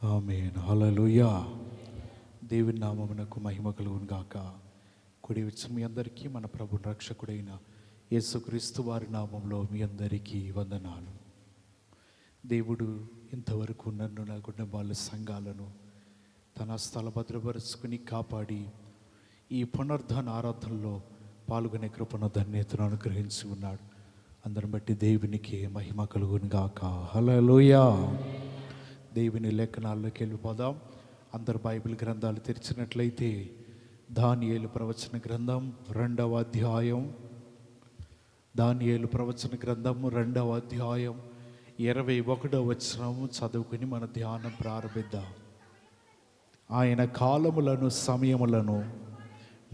ఆమేన్. హల్లెలూయా. దేవుని నామమునకు మహిమ కలుగును గాక. కుడి వచ్చి మీ అందరికీ మన ప్రభు రక్షకుడైన యేసుక్రీస్తు వారి నామంలో మీ అందరికీ వందనాలు. దేవుడు ఇంతవరకు నన్ను, నా కుటుంబాల సంఘాలను తన స్థల భద్రపరుచుకుని కాపాడి ఈ పునరుద్ధాన ఆరాధనలో పాల్గొనే కృపను ధన్యతను అనుగ్రహించి ఉన్నాడు. అందరిని బట్టి దేవునికి మహిమ కలుగును గాక. హల్లెలూయా. దేవుని లేఖనాల్లోకి వెళ్ళిపోదాం. అందరు బైబిల్ గ్రంథాలు తెరిచినట్లయితే దానియేలు ప్రవచన గ్రంథం 2వ అధ్యాయం, దానియేలు ప్రవచన గ్రంథం 2వ అధ్యాయం 21వ వచనం చదువుకుని మన ధ్యానం ప్రారంభిద్దాం. ఆయన కాలములను సమయములను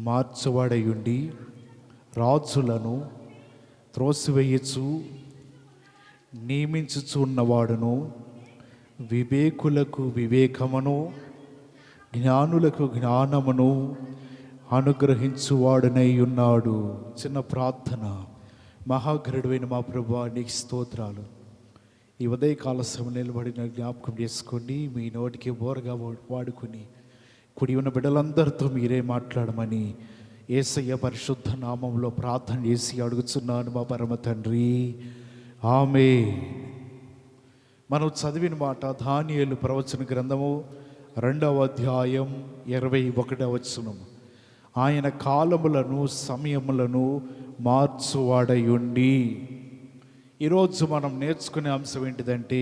మార్చువాడయుండి రాజులను త్రోసివేయచు నియమించుచు ఉన్నవాడును, వివేకులకు వివేకమును జ్ఞానులకు జ్ఞానమును అనుగ్రహించువాడునై ఉన్నాడు. చిన్న ప్రార్థన. మహాగరుడైన మా ప్రభువా, నీకు స్తోత్రాలు. ఈ ఉదయకాల సమయం నిలబడిన జ్ఞాపకం చేసుకోండి. మీ నోటికి బోరగా వాడుకుని కుడి ఉన్న బిడ్డలందరితో మీరే మాట్లాడమని యేసయ్య పరిశుద్ధ నామంలో ప్రార్థన చేసి అడుగుచున్నాను మా పరమ తండ్రి. ఆమేన్. మనం చదివిన మాట దానియేలు ప్రవచన గ్రంథము 2వ అధ్యాయం 21వ వచనం. ఆయన కాలములను సమయములను మార్చువాడయుండి. ఈరోజు మనం నేర్చుకునే అంశం ఏంటిదంటే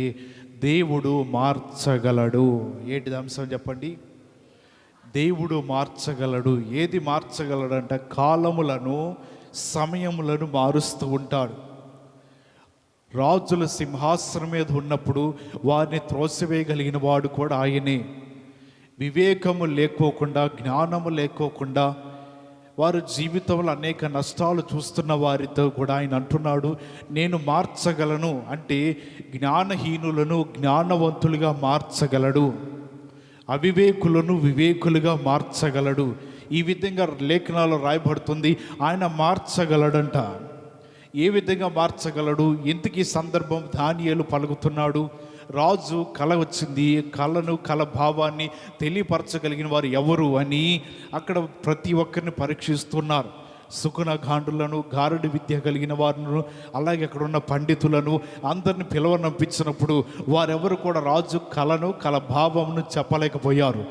దేవుడు మార్చగలడు. ఏంటిది అంశం చెప్పండి? దేవుడు మార్చగలడు. ఏది మార్చగలడంట? కాలములను సమయములను మారుస్తూ ఉంటాడు. రాజుల సింహాసనం మీద ఉన్నప్పుడు వారిని త్రోసివేయగలిగిన వాడు కూడా ఆయనే. వివేకము లేకోకుండా, జ్ఞానము లేకోకుండా వారు జీవితంలో అనేక నష్టాలు చూస్తున్న వారితో కూడా ఆయన అంటున్నాడు, నేను మార్చగలను. అంటే జ్ఞానహీనులను జ్ఞానవంతులుగా మార్చగలడు, అవివేకులను వివేకులుగా మార్చగలడు. ఈ విధంగా లేఖనాల్లో రాయబడుతుంది. ఆయన మార్చగలడంట. ఏ విధంగా మార్చగలడు? ఇంతకీ సందర్భం దానియేలు పలుకుతున్నాడు. రాజు కల వచ్చింది. కల భావాన్ని తెలియపరచగలిగిన వారు ఎవరు అని అక్కడ ప్రతి ఒక్కరిని పరీక్షిస్తున్నారు. సుకున గాండులను, గారడి విద్య కలిగిన వారిను, అలాగే అక్కడ ఉన్న పండితులను అందరిని పిలవనంపించినప్పుడు వారెవరు కూడా రాజు కల భావమును చెప్పలేకపోయారు.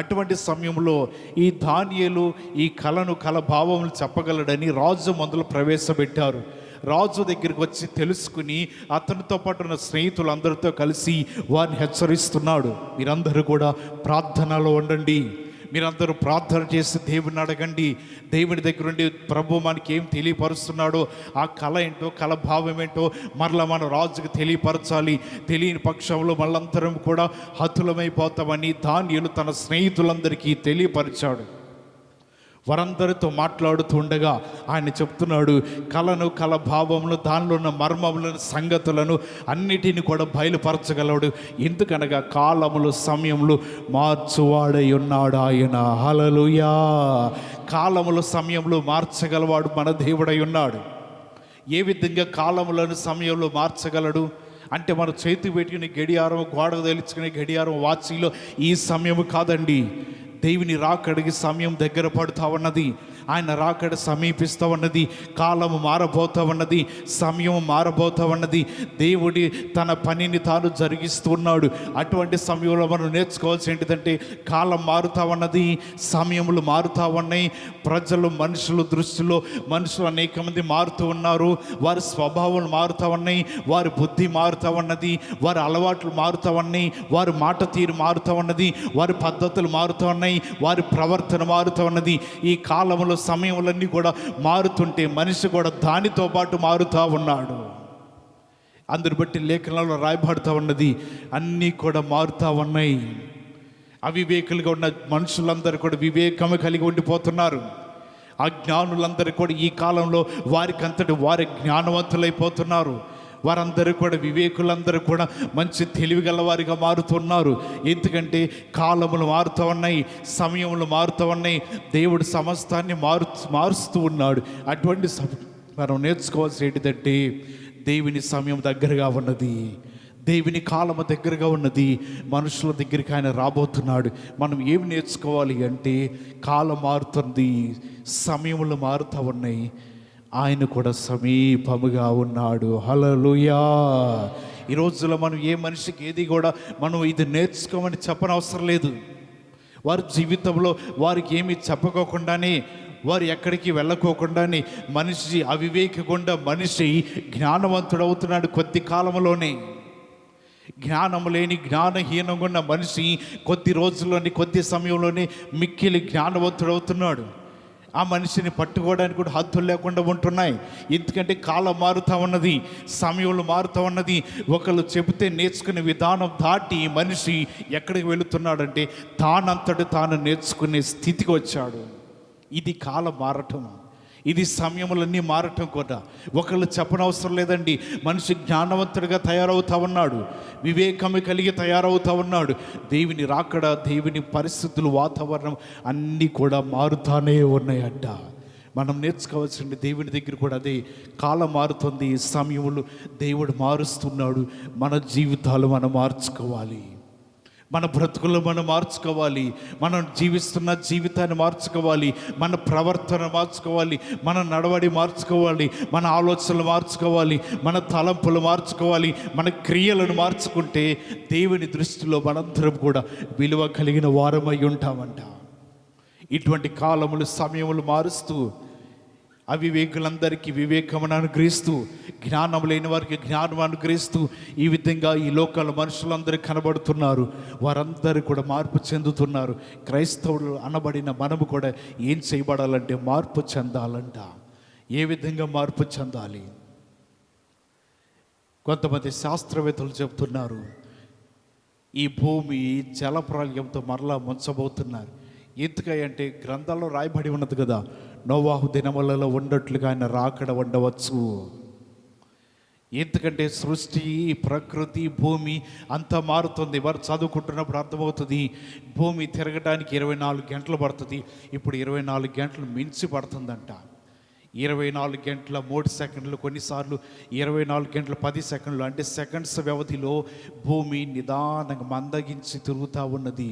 అటువంటి సమయంలో ఈ దానియేలు ఈ కల భావములు చెప్పగలడని రాజు మొదలు ప్రవేశపెట్టారు. రాజు దగ్గరికి వచ్చి తెలుసుకుని అతనితో పాటు ఉన్న స్నేహితులందరితో కలిసి వారిని హెచ్చరిస్తున్నాడు. మీరందరూ కూడా ప్రార్థనలో ఉండండి. మీరందరూ ప్రార్థన చేసి దేవుని అడగండి. దేవుని దగ్గర ఉండి ప్రభు మనకి ఏం తెలియపరుస్తున్నాడో, ఆ కళ ఏంటో, కళ భావం ఏంటో మరలా మన రాజుకు తెలియపరచాలి. తెలియని పక్షంలో మళ్ళంతరం కూడా హతులమైపోతామని దానియేలు తన స్నేహితులందరికీ తెలియపరిచాడు. వారందరితో మాట్లాడుతూ ఉండగా ఆయన చెప్తున్నాడు, కళ భావములు, దానిలో ఉన్న మర్మములను, సంగతులను అన్నిటిని కూడా బయలుపరచగలడు. ఎందుకనగా కాలములు సమయములు మార్చువాడై ఉన్నాడు ఆయన. హల్లెలూయా. కాలములు సమయములు మార్చగలవాడు మన దేవుడై ఉన్నాడు. ఏ విధంగా కాలములను సమయంలో మార్చగలడు అంటే, మన చేతి పెట్టుకునే గడియారం, గోడకు తెలుసుకునే గడియారం, వాచిలో ఈ సమయము కాదండి. దేవుని రాకడికి సమయం దగ్గర పడుతూ ఉన్నది. ఆయన రాకడ సమీపిస్తూ ఉన్నది. కాలము మారబోతూ ఉన్నది. సమయం మారబోతూ ఉన్నది. దేవుడి తన పనిని తాను జరిగిస్తూ ఉన్నాడు. అటువంటి సమయంలో మనం నేర్చుకోవాల్సి ఏంటిదంటే, కాలం మారుతూ ఉన్నది, సమయములు మారుతూ ఉన్నాయి. మనుషుల దృష్టిలో మనుషులు అనేక మంది మారుతూ ఉన్నారు. వారి స్వభావాలు మారుతూ ఉన్నాయి, వారి బుద్ధి మారుతూ ఉన్నది, వారి అలవాట్లు మారుతూ ఉన్నాయి, వారి మాట తీరు మారుతూ ఉన్నది, వారి పద్ధతులు మారుతూ ఉన్నాయి, వారి ప్రవర్తన మారుతూ ఉన్నది. ఈ కాలంలో సమయములన్నీ కూడా మారుతుంటే మనిషి కూడా దానితో పాటు మారుతూ ఉన్నాడు. అందుని బట్టి లేఖనాల్లో రాయబడుతూ ఉన్నది, అన్నీ కూడా మారుతూ ఉన్నాయి. అవివేకులుగా ఉన్న మనుషులందరూ కూడా వివేకము కలిగి ఉండిపోతున్నారు. అజ్ఞానులందరూ కూడా ఈ కాలంలో వారికంతటి వారి జ్ఞానవంతులైపోతున్నారు. వారందరూ కూడా, వివేకులందరూ కూడా మంచి తెలివిగల వారిగా మారుతున్నారు. ఎందుకంటే కాలములు మారుతూ ఉన్నాయి, సమయములు మారుతూ ఉన్నాయి. దేవుడు సమస్తాన్ని మారుస్తూ ఉన్నాడు. అటువంటి మనం నేర్చుకోవాల్సి ఏంటిదంటే, దేవుని సమయం దగ్గరగా ఉన్నది. దేవుని కాలము దగ్గరగా ఉన్నది, మనుషుల దగ్గరికి ఆయన రాబోతున్నాడు. మనం ఏమి నేర్చుకోవాలి అంటే, కాలం మారుతుంది, సమయములు మారుతూ ఉన్నాయి, ఆయన కూడా సమీపముగా ఉన్నాడు. హల్లెలూయా. ఈ రోజుల్లో మనం ఏ మనిషికి ఏది కూడా మనం ఇది నేర్చుకోమని చెప్పనవసరం లేదు. వారి జీవితంలో వారికి ఏమి చెప్పకోకుండానే, వారు ఎక్కడికి వెళ్ళకోకుండానే మనిషి అవివేకకుండా మనిషి జ్ఞానవంతుడవుతున్నాడు. కొద్ది కాలంలోనే జ్ఞానం లేని జ్ఞానహీనంగా ఉన్న మనిషి కొద్ది రోజుల్లోని, కొద్ది సమయంలోనే మిక్కిలి జ్ఞానవంతుడవుతున్నాడు. ఆ మనిషిని పట్టుకోవడానికి కూడా హద్దులు లేకుండా ఉంటున్నాయి. ఎందుకంటే కాలం మారుతూ ఉన్నది, సమయంలో మారుతూ ఉన్నది. ఒకళ్ళు చెబితే నేర్చుకునే విధానం దాటి మనిషి ఎక్కడికి వెళుతున్నాడంటే తానంతటి తాను నేర్చుకునే స్థితికి వచ్చాడు. ఇది కాలం మారటం, ఇది సమయములన్నీ మారటం కూడా. ఒకళ్ళు చెప్పనవసరం లేదండి. మనిషి జ్ఞానవంతుడిగా తయారవుతా ఉన్నాడు, వివేకము కలిగి తయారవుతా ఉన్నాడు. దేవుని రాకడ, దేవుని పరిస్థితులు, వాతావరణం అన్నీ కూడా మారుతానే ఉన్నాయంట. మనం నేర్చుకోవాల్సింది దేవుని దగ్గర కూడా అదే. కాలం మారుతుంది, సమయములు దేవుడు మారుస్తున్నాడు. మన జీవితాలు మనం మార్చుకోవాలి, మన బ్రతుకుల్లో మనం మార్చుకోవాలి, మనం జీవిస్తున్న జీవితాన్ని మార్చుకోవాలి, మన ప్రవర్తన మార్చుకోవాలి, మన నడవడి మార్చుకోవాలి, మన ఆలోచనలు మార్చుకోవాలి, మన తలంపులు మార్చుకోవాలి, మన క్రియలను మార్చుకుంటే దేవుని దృష్టిలో మనందరం కూడా విలువ కలిగిన వారమై ఉంటామంట. ఇటువంటి కాలములు, సమయములు మారుస్తూ అవివేకులందరికీ వివేకమును అనుగ్రహిస్తూ, జ్ఞానం లేని వారికి జ్ఞానం అనుగ్రహిస్తూ, ఈ విధంగా ఈ లోకాల మనుషులందరూ కనబడుతున్నారు. వారందరూ కూడా మార్పు చెందుతున్నారు. క్రైస్తవులు అనబడిన మనము కూడా ఏం చేయబడాలంటే మార్పు చెందాలంట. ఏ విధంగా మార్పు చెందాలి? కొంతమంది శాస్త్రవేత్తలు చెబుతున్నారు, ఈ భూమి జలప్రలయంతో మరలా ముంచబోతున్నారు. ఎందుకంటే గ్రంథాల్లో రాయబడి ఉన్నది కదా, నోవాహు దినములలో ఉన్నట్లుగా ఆయన రాకడ ఉండవచ్చు. ఎందుకంటే సృష్టి, ప్రకృతి, భూమి అంతా మారుతుంది. వారు చదువుకుంటున్నప్పుడు అర్థమవుతుంది, భూమి తిరగడానికి 24 గంటలు పడుతుంది. ఇప్పుడు 24 గంటలు మించి పడుతుందంట. 24 గంటల 3 సెకండ్లు, కొన్నిసార్లు 24 గంటల 10 సెకండ్లు, అంటే సెకండ్స్ వ్యవధిలో భూమి నిదానంగా మందగించి తిరుగుతూ ఉన్నది.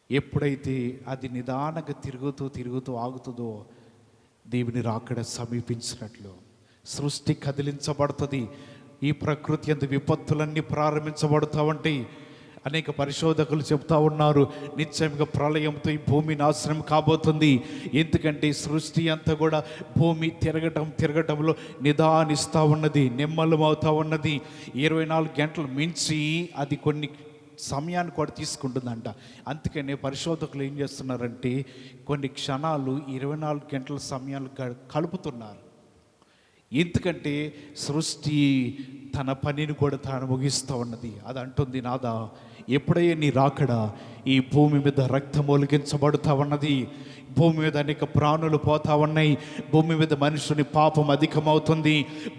ఎప్పుడైతే అది నిదానంగా తిరుగుతూ ఆగుతుందో దేవుని రాకడ సమీపించినట్లు సృష్టి కదిలించబడుతుంది. ఈ ప్రకృతి అందు విపత్తులన్నీ ప్రారంభించబడుతూ ఉంటాయి. అనేక పరిశోధకులు చెప్తా ఉన్నారు, నిశ్చయంగా ప్రళయంతో ఈ భూమి నాశనం కాబోతుంది. ఎందుకంటే సృష్టి అంతా కూడా భూమి తిరగటంలో నిదానిస్తూ ఉన్నది, నెమ్మలమవుతూ ఉన్నది. 24 గంటలు మించి అది కొన్ని సమయాన్ని కూడా తీసుకుంటుందంట. అందుకనే పరిశోధకులు ఏం చేస్తున్నారంటే కొన్ని క్షణాలు 24 గంటల సమయాలు కలుపుతున్నారు. ఎందుకంటే సృష్టి తన పనిని కూడా తాను ముగిస్తూ ఉన్నది. అది అంటుంది, నాదా ఎప్పుడయ్యే నీ రాకడ, ఈ భూమి మీద రక్తం ఒలిగించబడుతూ ఉన్నది, భూమి మీద అనేక ప్రాణులు పోతా ఉన్నాయి, భూమి మీద మనుషుని పాపం అధికమవుతుంది,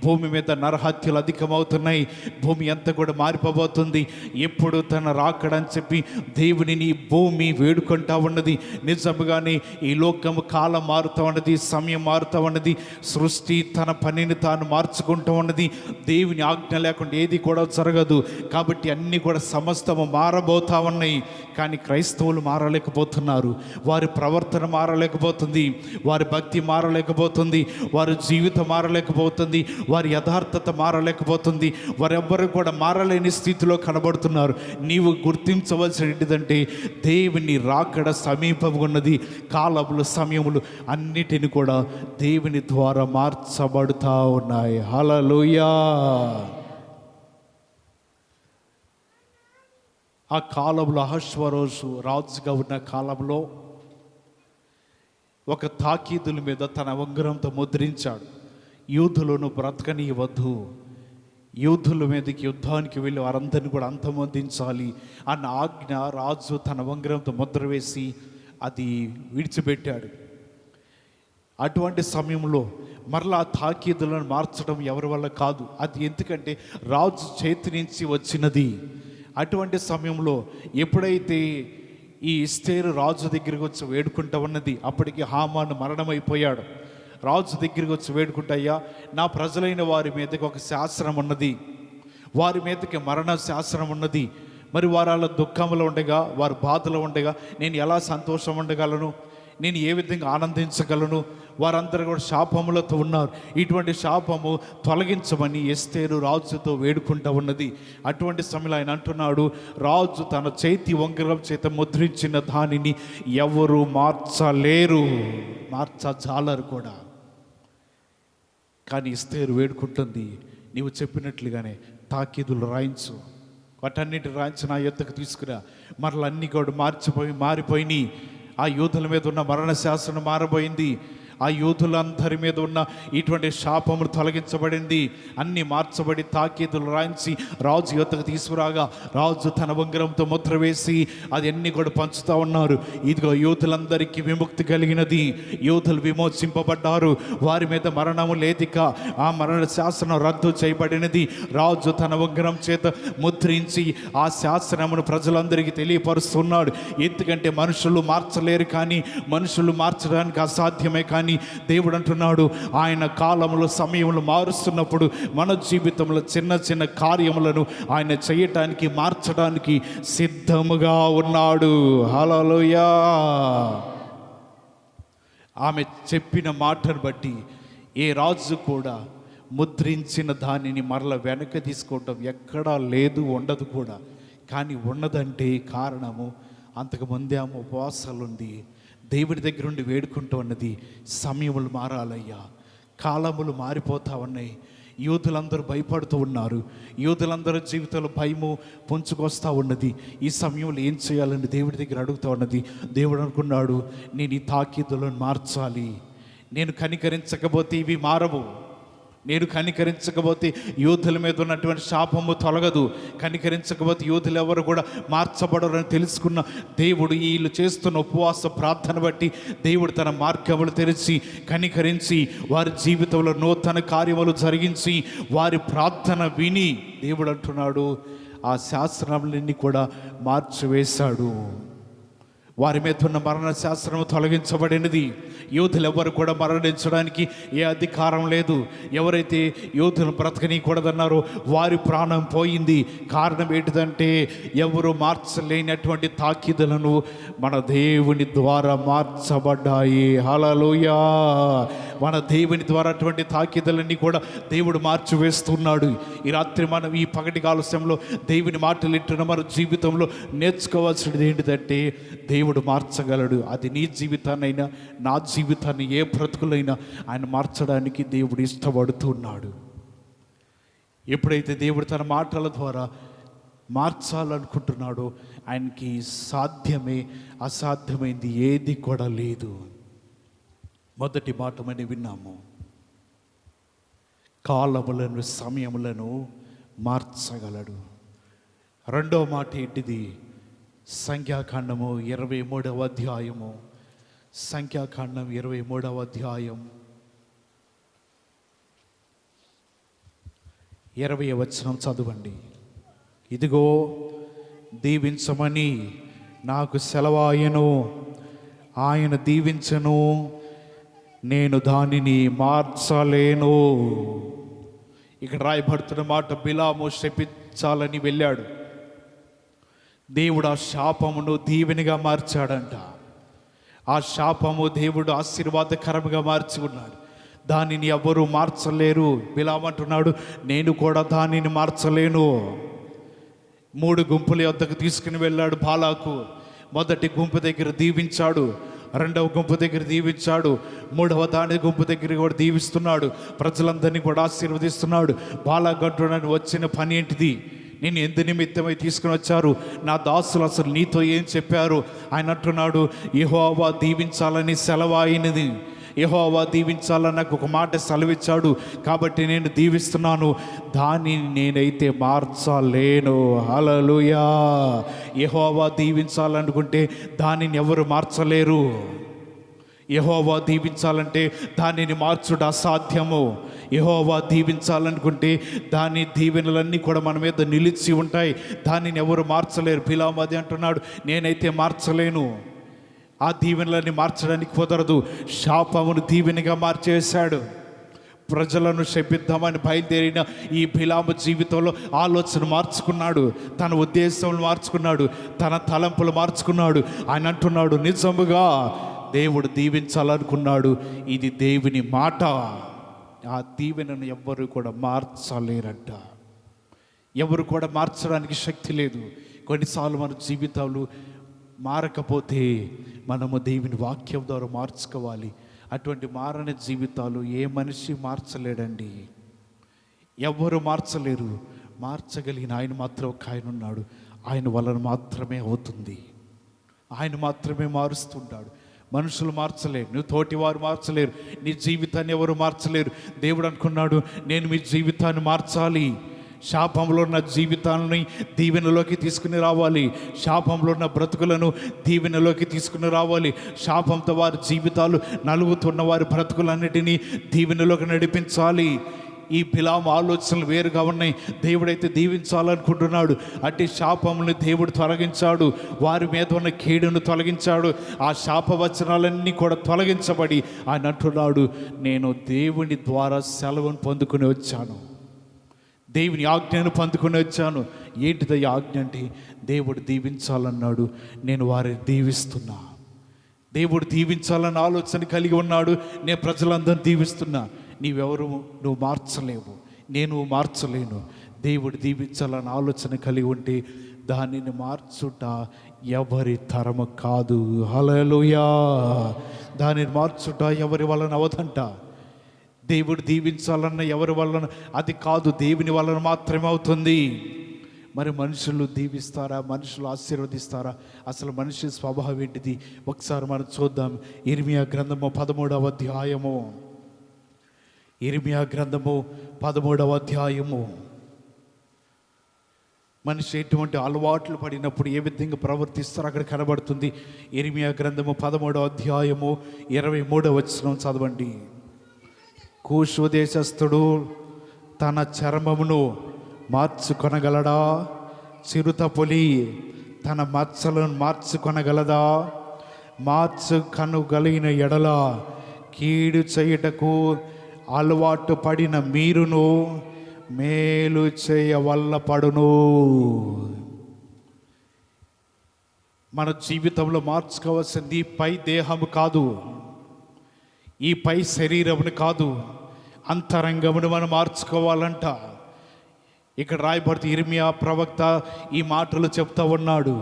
భూమి మీద నరహత్యలు అధికమవుతున్నాయి, భూమి అంతా కూడా మారిపోబోతుంది. ఎప్పుడు తన రాకడని చెప్పి దేవునిని భూమి వేడుకుంటా ఉన్నది. నిజంగానే ఈ లోకము కాలం మారుతూ ఉన్నది, సమయం మారుతూ ఉన్నది, సృష్టి తన పనిని తాను మార్చుకుంటూ ఉన్నది. దేవుని ఆజ్ఞ లేకుండా ఏది కూడా జరగదు. కాబట్టి అన్నీ కూడా సమస్తము మారబోతా ఉన్నాయి. కానీ క్రైస్తవులు మారలేకపోతున్నారు. వారి ప్రవర్తన మారలేకపోతుంది, వారి భక్తి మారలేకపోతుంది, వారి జీవితం మారలేకపోతుంది, వారి యథార్థత మారలేకపోతుంది. వారెవ్వరూ కూడా మారలేని స్థితిలో కనబడుతున్నారు. నీవు గుర్తించవలసిన ఏంటిదంటే దేవుని రాకడ సమీపంగా ఉన్నది. కాలములు, సమయములు అన్నిటిని కూడా దేవుని ద్వారా మార్చబడుతూ ఉన్నాయి. హల్లెలూయా. ఆ కాలంలో అహష్వరోషు రాజుగా ఉన్న కాలంలో ఒక తాకీదుల మీద తన ఉంగరంతో ముద్రించాడు, యూదులను బ్రతకనీయవద్దు, యూదుల మీదకి యుద్ధానికి వెళ్ళి వారందరినీ కూడా అంతమొందించాలి అన్న ఆజ్ఞ రాజు తన ఉంగరంతో ముద్ర వేసి అది విడిచిపెట్టాడు. అటువంటి సమయంలో మరలా తాకీదులను మార్చడం ఎవరి వల్ల కాదు. అది ఎందుకంటే రాజు చేతి నుంచి వచ్చినది. అటువంటి సమయంలో ఎప్పుడైతే ఈ ఎస్తేరు రాజు దగ్గరికి వచ్చి వేడుకుంటూ ఉన్నది, అప్పటికి హామాను మరణమైపోయాడు. రాజు దగ్గరికి వచ్చి వేడుకుంటాయ్యా, నా ప్రజలైన వారి మీదకి ఒక శాసనం ఉన్నది, వారి మీదకి మరణ శాసనం ఉన్నది. మరి వారు అలా దుఃఖంలో ఉండగా, వారు బాధలో ఉండగా నేను ఎలా సంతోషం ఉండగలను, నేను ఏ విధంగా ఆనందించగలను? వారందరూ కూడా శాపములతో ఉన్నారు. ఇటువంటి శాపము తొలగించమని ఎస్తేరు రాజుతో వేడుకుంటూ ఉన్నది. అటువంటి సమయంలో ఆయన అంటున్నాడు, రాజు తన చేతి ఉంగరం చేత ముద్రించిన దానిని ఎవరు మార్చలేరు, మార్చజాలరు కూడా. కానీ ఎస్తేరు వేడుకుంటుంది, నీవు చెప్పినట్లుగానే తాకీదులు రాయించు, వాటన్నిటి రాయించి నా యొద్దకు తీసుకురా. మరలన్నీ కూడా మారిపోయినాయి. ఆ యూదుల మీద ఉన్న మరణ శాసనం మారబోయింది. ఆ యూదులందరి మీద ఉన్న ఇటువంటి శాపములు తొలగించబడింది. అన్నీ మార్చబడి తాకీదులు రాయించి రాజు యొద్దకు తీసుకురాగా రాజు తన ఉంగరంతో ముద్ర వేసి అది అన్నీ కూడా పంచుతూ ఉన్నారు. ఇదిగో యూదులందరికీ విముక్తి కలిగినది, యూదులు విమోచింపబడ్డారు, వారి మీద మరణము లేదిక, ఆ మరణ శాసనం రద్దు చేయబడినది. రాజు తన ఉంగరం చేత ముద్రించి ఆ శాసనమును ప్రజలందరికీ తెలియపరుస్తున్నాడు. ఎందుకంటే మనుషులు మార్చలేరు, కానీ మనుషులు మార్చడానికి అసాధ్యమే. కానీ దేవుడు అంటున్నాడు, ఆయన కాలంలో సమయంలో మారుస్తున్నప్పుడు మన జీవితంలో చిన్న చిన్న కార్యములను ఆయన చేయటానికి, మార్చడానికి సిద్ధముగా ఉన్నాడు. హల్లెలూయా. ఆమె చెప్పిన మాటను బట్టి ఏ రాజు కూడా ముద్రించిన దానిని మరల వెనక తీసుకోవటం ఎక్కడా లేదు, ఉండదు కూడా. కానీ ఉన్నదంటే కారణము అంతకుముందే ఆమె ఉపవాసాలుంది, దేవుడి దగ్గర ఉండి వేడుకుంటూ ఉన్నది. సమయములు మారాలయ్యా, కాలములు మారిపోతూ ఉన్నాయి. యూదులందరూ భయపడుతూ ఉన్నారు, యూదులందరూ జీవితంలో భయము పుంజుకొస్తూ ఉన్నది. ఈ సమయంలో ఏం చేయాలని దేవుడి దగ్గర అడుగుతూ ఉన్నది. దేవుడు అనుకున్నాడు, నేను ఈ తాకీదులను మార్చాలి. నేను కనికరించకపోతే ఇవి మారవు. నేను కనికరించకపోతే యూదుల మీద ఉన్నటువంటి శాపము తొలగదు. కనికరించకపోతే యూదులు ఎవరు కూడా మార్చబడరని తెలుసుకున్న దేవుడు వీళ్ళు చేస్తున్న ఉపవాస ప్రార్థన బట్టి దేవుడు తన మార్గములు తెరిచి కనికరించి వారి జీవితంలో నూతన కార్యములు జరిగించి వారి ప్రార్థన విని దేవుడు అంటున్నాడు, ఆ శాస్త్రములన్నీ కూడా మార్చివేశాడు. వారి మీద ఉన్న మరణ శాస్త్రము తొలగించబడినది. యూదులు ఎవరు కూడా మరణించడానికి ఏ అధికారం లేదు. ఎవరైతే యూదులు బ్రతకనీయకూడదన్నారో వారి ప్రాణం పోయింది. కారణం ఏంటిదంటే ఎవరు మార్చలేనటువంటి తాకీదులను మన దేవుని ద్వారా మార్చబడ్డాయి. హల్లెలూయా. మన దేవుని ద్వారా అటువంటి తాకీదులన్నీ కూడా దేవుడు మార్చివేస్తున్నాడు. ఈ రాత్రి మనం ఈ పగటి కాలస్యంలో దేవుని మాటలు వింటున్న మన జీవితంలో నేర్చుకోవాల్సినది ఏంటిదంటే దేవుడు మార్చగలడు. అది నీ జీవితాన్నైనా నా జీవితాన్ని, ఏ బ్రతుకులైనా ఆయన మార్చడానికి దేవుడు ఇష్టపడుతున్నాడు. ఎప్పుడైతే దేవుడు తన మాటల ద్వారా మార్చాలనుకుంటున్నాడో ఆయనకి సాధ్యమే, అసాధ్యమైంది ఏది కూడా లేదు. మొదటి మాట మనం విన్నాము, కాలములను, సమయములను మార్చగలడు. రెండో మాట ఏంటిది? సంఖ్యాకాండము 23వ అధ్యాయము, సంఖ్యాకాండం 23వ అధ్యాయం 20వ వచనం చదవండి. ఇదిగో దీవించమని నాకు సెలవాయను, ఆయన దీవించను, నేను దానిని మార్చలేను. ఇక్కడ రాయబడుతున్న మాట, బిలాము శపించాలని వెళ్ళాడు. దేవుడు ఆ శాపమును దీవెనిగా మార్చాడంట. ఆ శాపము దేవుడు ఆశీర్వాదకరంగా మార్చి ఉన్నాడు. దానిని ఎవరు మార్చలేరు. బిలాము అంటున్నాడు, నేను కూడా దానిని మార్చలేను. 3 గుంపుల యొద్దకు తీసుకుని వెళ్ళాడు బాలాకు. మొదటి గుంపు దగ్గర దీవించాడు, రెండవ గుంపు దగ్గర దీవించాడు, మూడవ గుంపు దగ్గర కూడా దీవిస్తున్నాడు, ప్రజలందరినీ కూడా ఆశీర్వదిస్తున్నాడు. బాలాకు అంటున్నాడు, వచ్చిన పని ఏంటిది? నేను ఎందు నిమిత్తమై తీసుకుని వచ్చారు? నా దాసులు అసలు నీతో ఏం చెప్పారు? ఆయన అంటున్నాడు, యెహోవా దీవించాలని సెలవాయినది, యెహోవా దీవించాలని నాకు ఒక మాట సెలవిచ్చాడు, కాబట్టి నేను దీవిస్తున్నాను, దానిని నేనైతే మార్చలేను. హల్లెలూయా. యెహోవా దీవించాలనుకుంటే దానిని ఎవరు మార్చలేరు. యెహోవా దీవించాలంటే దానిని మార్చుట అసాధ్యము. యెహోవా దీవించాలనుకుంటే దాని దీవెనలన్నీ కూడా మన మీద నిలిచి ఉంటాయి, దానిని ఎవరు మార్చలేరు. బిలాము అది అంటున్నాడు, నేనైతే మార్చలేను. ఆ దీవెనలన్నీ మార్చడానికి కుదరదు. శాపమును దీవెనగా మార్చేశాడు. ప్రజలను శపిద్దామని బయలుదేరిన ఈ బిలాము జీవితంలో ఆలోచన మార్చుకున్నాడు, తన ఉద్దేశంలో మార్చుకున్నాడు, తన తలంపులు మార్చుకున్నాడు. ఆయన అంటున్నాడు, నిజముగా దేవుడు దీవించాలనుకున్నాడు, ఇది దేవుని మాట. ఆ దీవెనను ఎవ్వరు కూడా మార్చలేరంట. ఎవరు కూడా మార్చడానికి శక్తి లేదు. కొన్నిసార్లు మన జీవితాలు మారకపోతే మనము దేవుని వాక్యం ద్వారా మార్చుకోవాలి. అటువంటి మారని జీవితాలు ఏ మనిషి మార్చలేడండి, ఎవ్వరు మార్చలేరు. మార్చగలిగిన ఆయన మాత్రం ఒక ఆయన ఉన్నాడు. ఆయన వలన మాత్రమే అవుతుంది, ఆయన మాత్రమే మారుస్తుంటాడు. మనుషులు మార్చలేరు, నువ్వు తోటివారు మార్చలేరు, నీ జీవితాన్ని ఎవరు మార్చలేరు. దేవుడు అనుకున్నాడు, నేను మీ జీవితాన్ని మార్చాలి. శాపంలో ఉన్న జీవితాలని దీవెనలోకి తీసుకుని రావాలి, శాపంలో ఉన్న బ్రతుకులను దీవెనలోకి తీసుకుని రావాలి. శాపంతో వారి జీవితాలు నలుగుతున్న వారి బ్రతుకులన్నిటినీ దీవెనలోకి నడిపించాలి. ఈ బిలాము ఆలోచనలు వేరుగా ఉన్నాయి. దేవుడైతే దీవించాలనుకుంటున్నాడు. అట్టి శాపములను దేవుడు తొలగించాడు, వారి మీద ఉన్న కీడును తొలగించాడు. ఆ శాపవచనాలన్నీ కూడా తొలగించబడి ఆయన అంటున్నాడు, నేను దేవుని ద్వారా సెలవును పొందుకుని వచ్చాను, దేవుని ఆజ్ఞను పొందుకుని వచ్చాను. ఏంటిది ఆజ్ఞ అంటే, దేవుడు దీవించాలన్నాడు, నేను వారిని దీవిస్తున్నా. దేవుడు దీవించాలన్న ఆలోచన కలిగి ఉన్నాడు, నేను ప్రజలందరినీ దీవిస్తున్నా. నీవెవరు, నువ్వు మార్చలేవు, నేను మార్చలేను. దేవుడు దీవించాలన్న ఆలోచన కలిగి ఉంటే దానిని మార్చుట ఎవరి తరము కాదు. హల్లెలూయా. దానిని మార్చుట ఎవరి వలన అవదంట. దేవుడు దీవించాలన్న ఎవరి వలన అది కాదు, దేవుని వలన మాత్రమే అవుతుంది. మరి మనుషులు దీవిస్తారా, మనుషులు ఆశీర్వదిస్తారా? అసలు మనిషి స్వభావం ఏంటిది ఒకసారి మనం చూద్దాం. ఇర్మియా గ్రంథము 13వ అధ్యాయము, ఇర్మియా గ్రంథము 13వ అధ్యాయము. మనిషి ఎటువంటి అలవాట్లు పడినప్పుడు ఏ విధంగా ప్రవర్తిస్తారో అక్కడ కనబడుతుంది. ఇర్మియా గ్రంథము 13వ అధ్యాయము 23వ వచనం చదవండి. కూషు దేశస్థుడు తన చర్మమును మార్చుకొనగలడా? చిరుత పులి తన మచ్చలను మార్చుకొనగలదా? మార్చుకొనగలిగిన ఎడల కీడు చేయుటకు అలవాటు పడిన మీరును మేలు చేయవల్ల పడును. మన జీవితంలో మార్చుకోవాల్సింది పై దేహము కాదు, ఈ పై శరీరమును కాదు, అంతరంగమును మనం మార్చుకోవాలంట. ఇక్కడ రాయబడితే ఇర్మియా ప్రవక్త ఈ మాటలు చెప్తా ఉన్నాడు.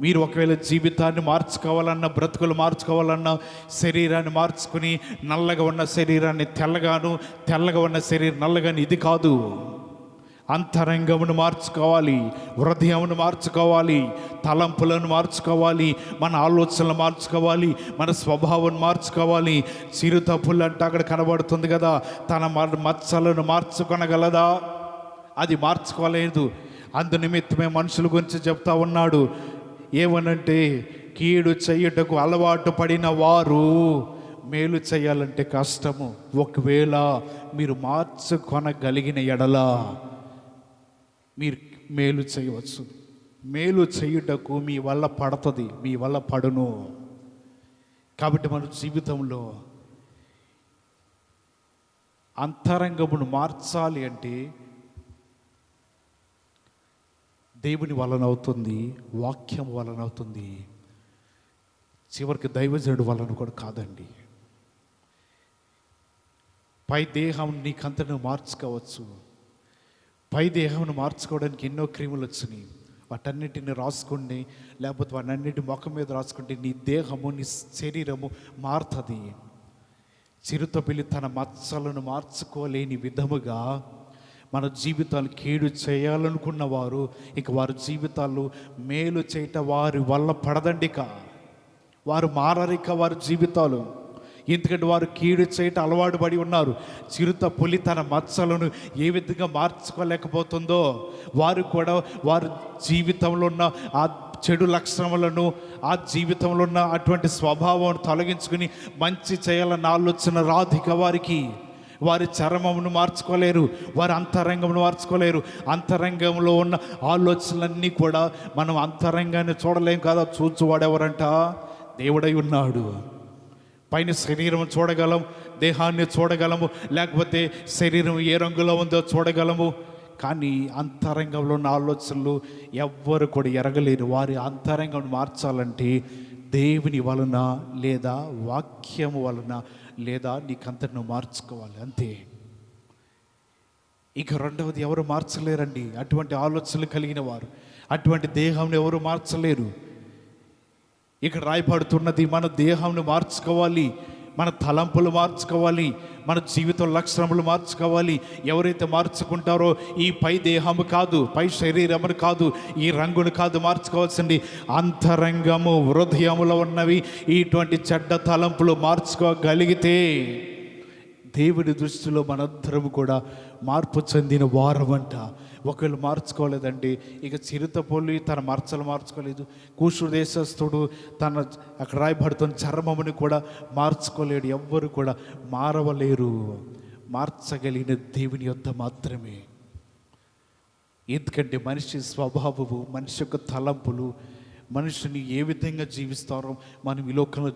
మీరు ఒకవేళ జీవితాన్ని మార్చుకోవాలన్నా, బ్రతుకులు మార్చుకోవాలన్నా, శరీరాన్ని మార్చుకుని నల్లగా ఉన్న శరీరాన్ని తెల్లగాను, తెల్లగా ఉన్న శరీరం నల్లగాను, ఇది కాదు. అంతరంగమును మార్చుకోవాలి, హృదయమును మార్చుకోవాలి, తలంపులను మార్చుకోవాలి, మన ఆలోచనలు మార్చుకోవాలి, మన స్వభావాన్ని మార్చుకోవాలి. చిరుతపులు అంటే అక్కడ కనబడుతుంది కదా, తన మచ్చలను మార్చుకొనగలదా? అది మార్చుకోలేదు. అందు నిమిత్తమే మనుషుల గురించి చెప్తా ఉన్నాడు. ఏమనంటే, కీడు చెయ్యుటకు అలవాటు పడిన వారు మేలు చేయాలంటే కష్టము. ఒకవేళ మీరు మార్చుకొనగలిగిన ఎడల మీరు మేలు చేయవచ్చు. మేలు చేయుటకు మీ వల్ల పడుతుంది, మీ వల్ల పడును. కాబట్టి మన జీవితంలో అంతరంగమును మార్చాలి అంటే దేవుని వలన అవుతుంది, వాక్యం వలన అవుతుంది. చివరికి దైవజనుడు వలన కూడా కాదండి. పై దేహం నీకంతా నువ్వు మార్చుకోవచ్చు. పై దేహంను మార్చుకోవడానికి ఎన్నో క్రీములు వచ్చినాయి. వాటన్నిటిని రాసుకుంటే, లేకపోతే వాటన్నిటి ముఖం మీద రాసుకుంటే నీ దేహము, నీ శరీరము మారుతుంది. చిరుతపిల్లి తన మచ్చలను మార్చుకోలేని విధముగా మన జీవితాలు కీడు చేయాలనుకున్న వారు ఇక వారి జీవితాలు మేలు చేయట వారి వల్ల పడదండిక. వారు మారరిక వారి జీవితాలు. ఎందుకంటే వారు కీడు చేయట అలవాటు పడి ఉన్నారు. చిరుత పులి తన మచ్చలను ఏ విధంగా మార్చుకోలేకపోతుందో వారు కూడా వారి జీవితంలో ఉన్న ఆ చెడు లక్షణములను, ఆ జీవితంలో ఉన్న అటువంటి స్వభావం తొలగించుకుని మంచి చేయాలన్న ఆలోచన రాధిక వారికి. వారి చర్మమును మార్చుకోలేరు, వారి అంతరంగమును మార్చుకోలేరు. అంతరంగంలో ఉన్న ఆలోచనలన్నీ కూడా మనం అంతరంగాన్ని చూడలేం కదా. చూచువాడెవరంట? దేవుడై ఉన్నాడు. పైన శరీరం చూడగలం దేహాన్ని చూడగలము, లేకపోతే శరీరం ఏ రంగులో ఉందో చూడగలము. కానీ అంతరంగంలో ఉన్న ఆలోచనలు ఎవ్వరు కూడా ఎరగలేరు. వారి అంతరంగం మార్చాలంటే దేవుని వలన, లేదా వాక్యము వలన, లేదా నీకంతా నువ్వు మార్చుకోవాలి, అంతే. ఇక రెండవది ఎవరు మార్చలేరండి. అటువంటి ఆలోచనలు కలిగిన వారు, అటువంటి దేహంని ఎవరు మార్చలేరు. ఇక్కడ రాయబడుతున్నది మన దేహంను మార్చుకోవాలి, మన తలంపులు మార్చుకోవాలి, మన జీవిత లక్షణములు మార్చుకోవాలి. ఎవరైతే మార్చుకుంటారో ఈ పై దేహము కాదు, పై శరీరమును కాదు, ఈ రంగును కాదు మార్చుకోవాల్సింది, అంతరంగము హృదయములో ఉన్నవి ఇటువంటి చెడ్డ తలంపులు మార్చుకోగలిగితే దేవుడి దృష్టిలో మనందరం కూడా మార్పు చెందిన వారమంట. ఒకవేళ మార్చుకోలేదండి, ఇక చిరుతపొల్లి తన మరచలు మార్చుకోలేదు, కూషు దేశస్థుడు తన అక్కడ రాయబడుతున్న చర్మముని కూడా మార్చుకోలేడు. ఎవ్వరు కూడా మారవలేరు. మార్చగలిగిన దేవుని యొద్ద మాత్రమే. ఎందుకంటే మనిషి స్వభావము, మనిషి యొక్క తలంపులు, మనుషుని ఏ విధంగా జీవిస్తారో మనం ఈ లోకంలో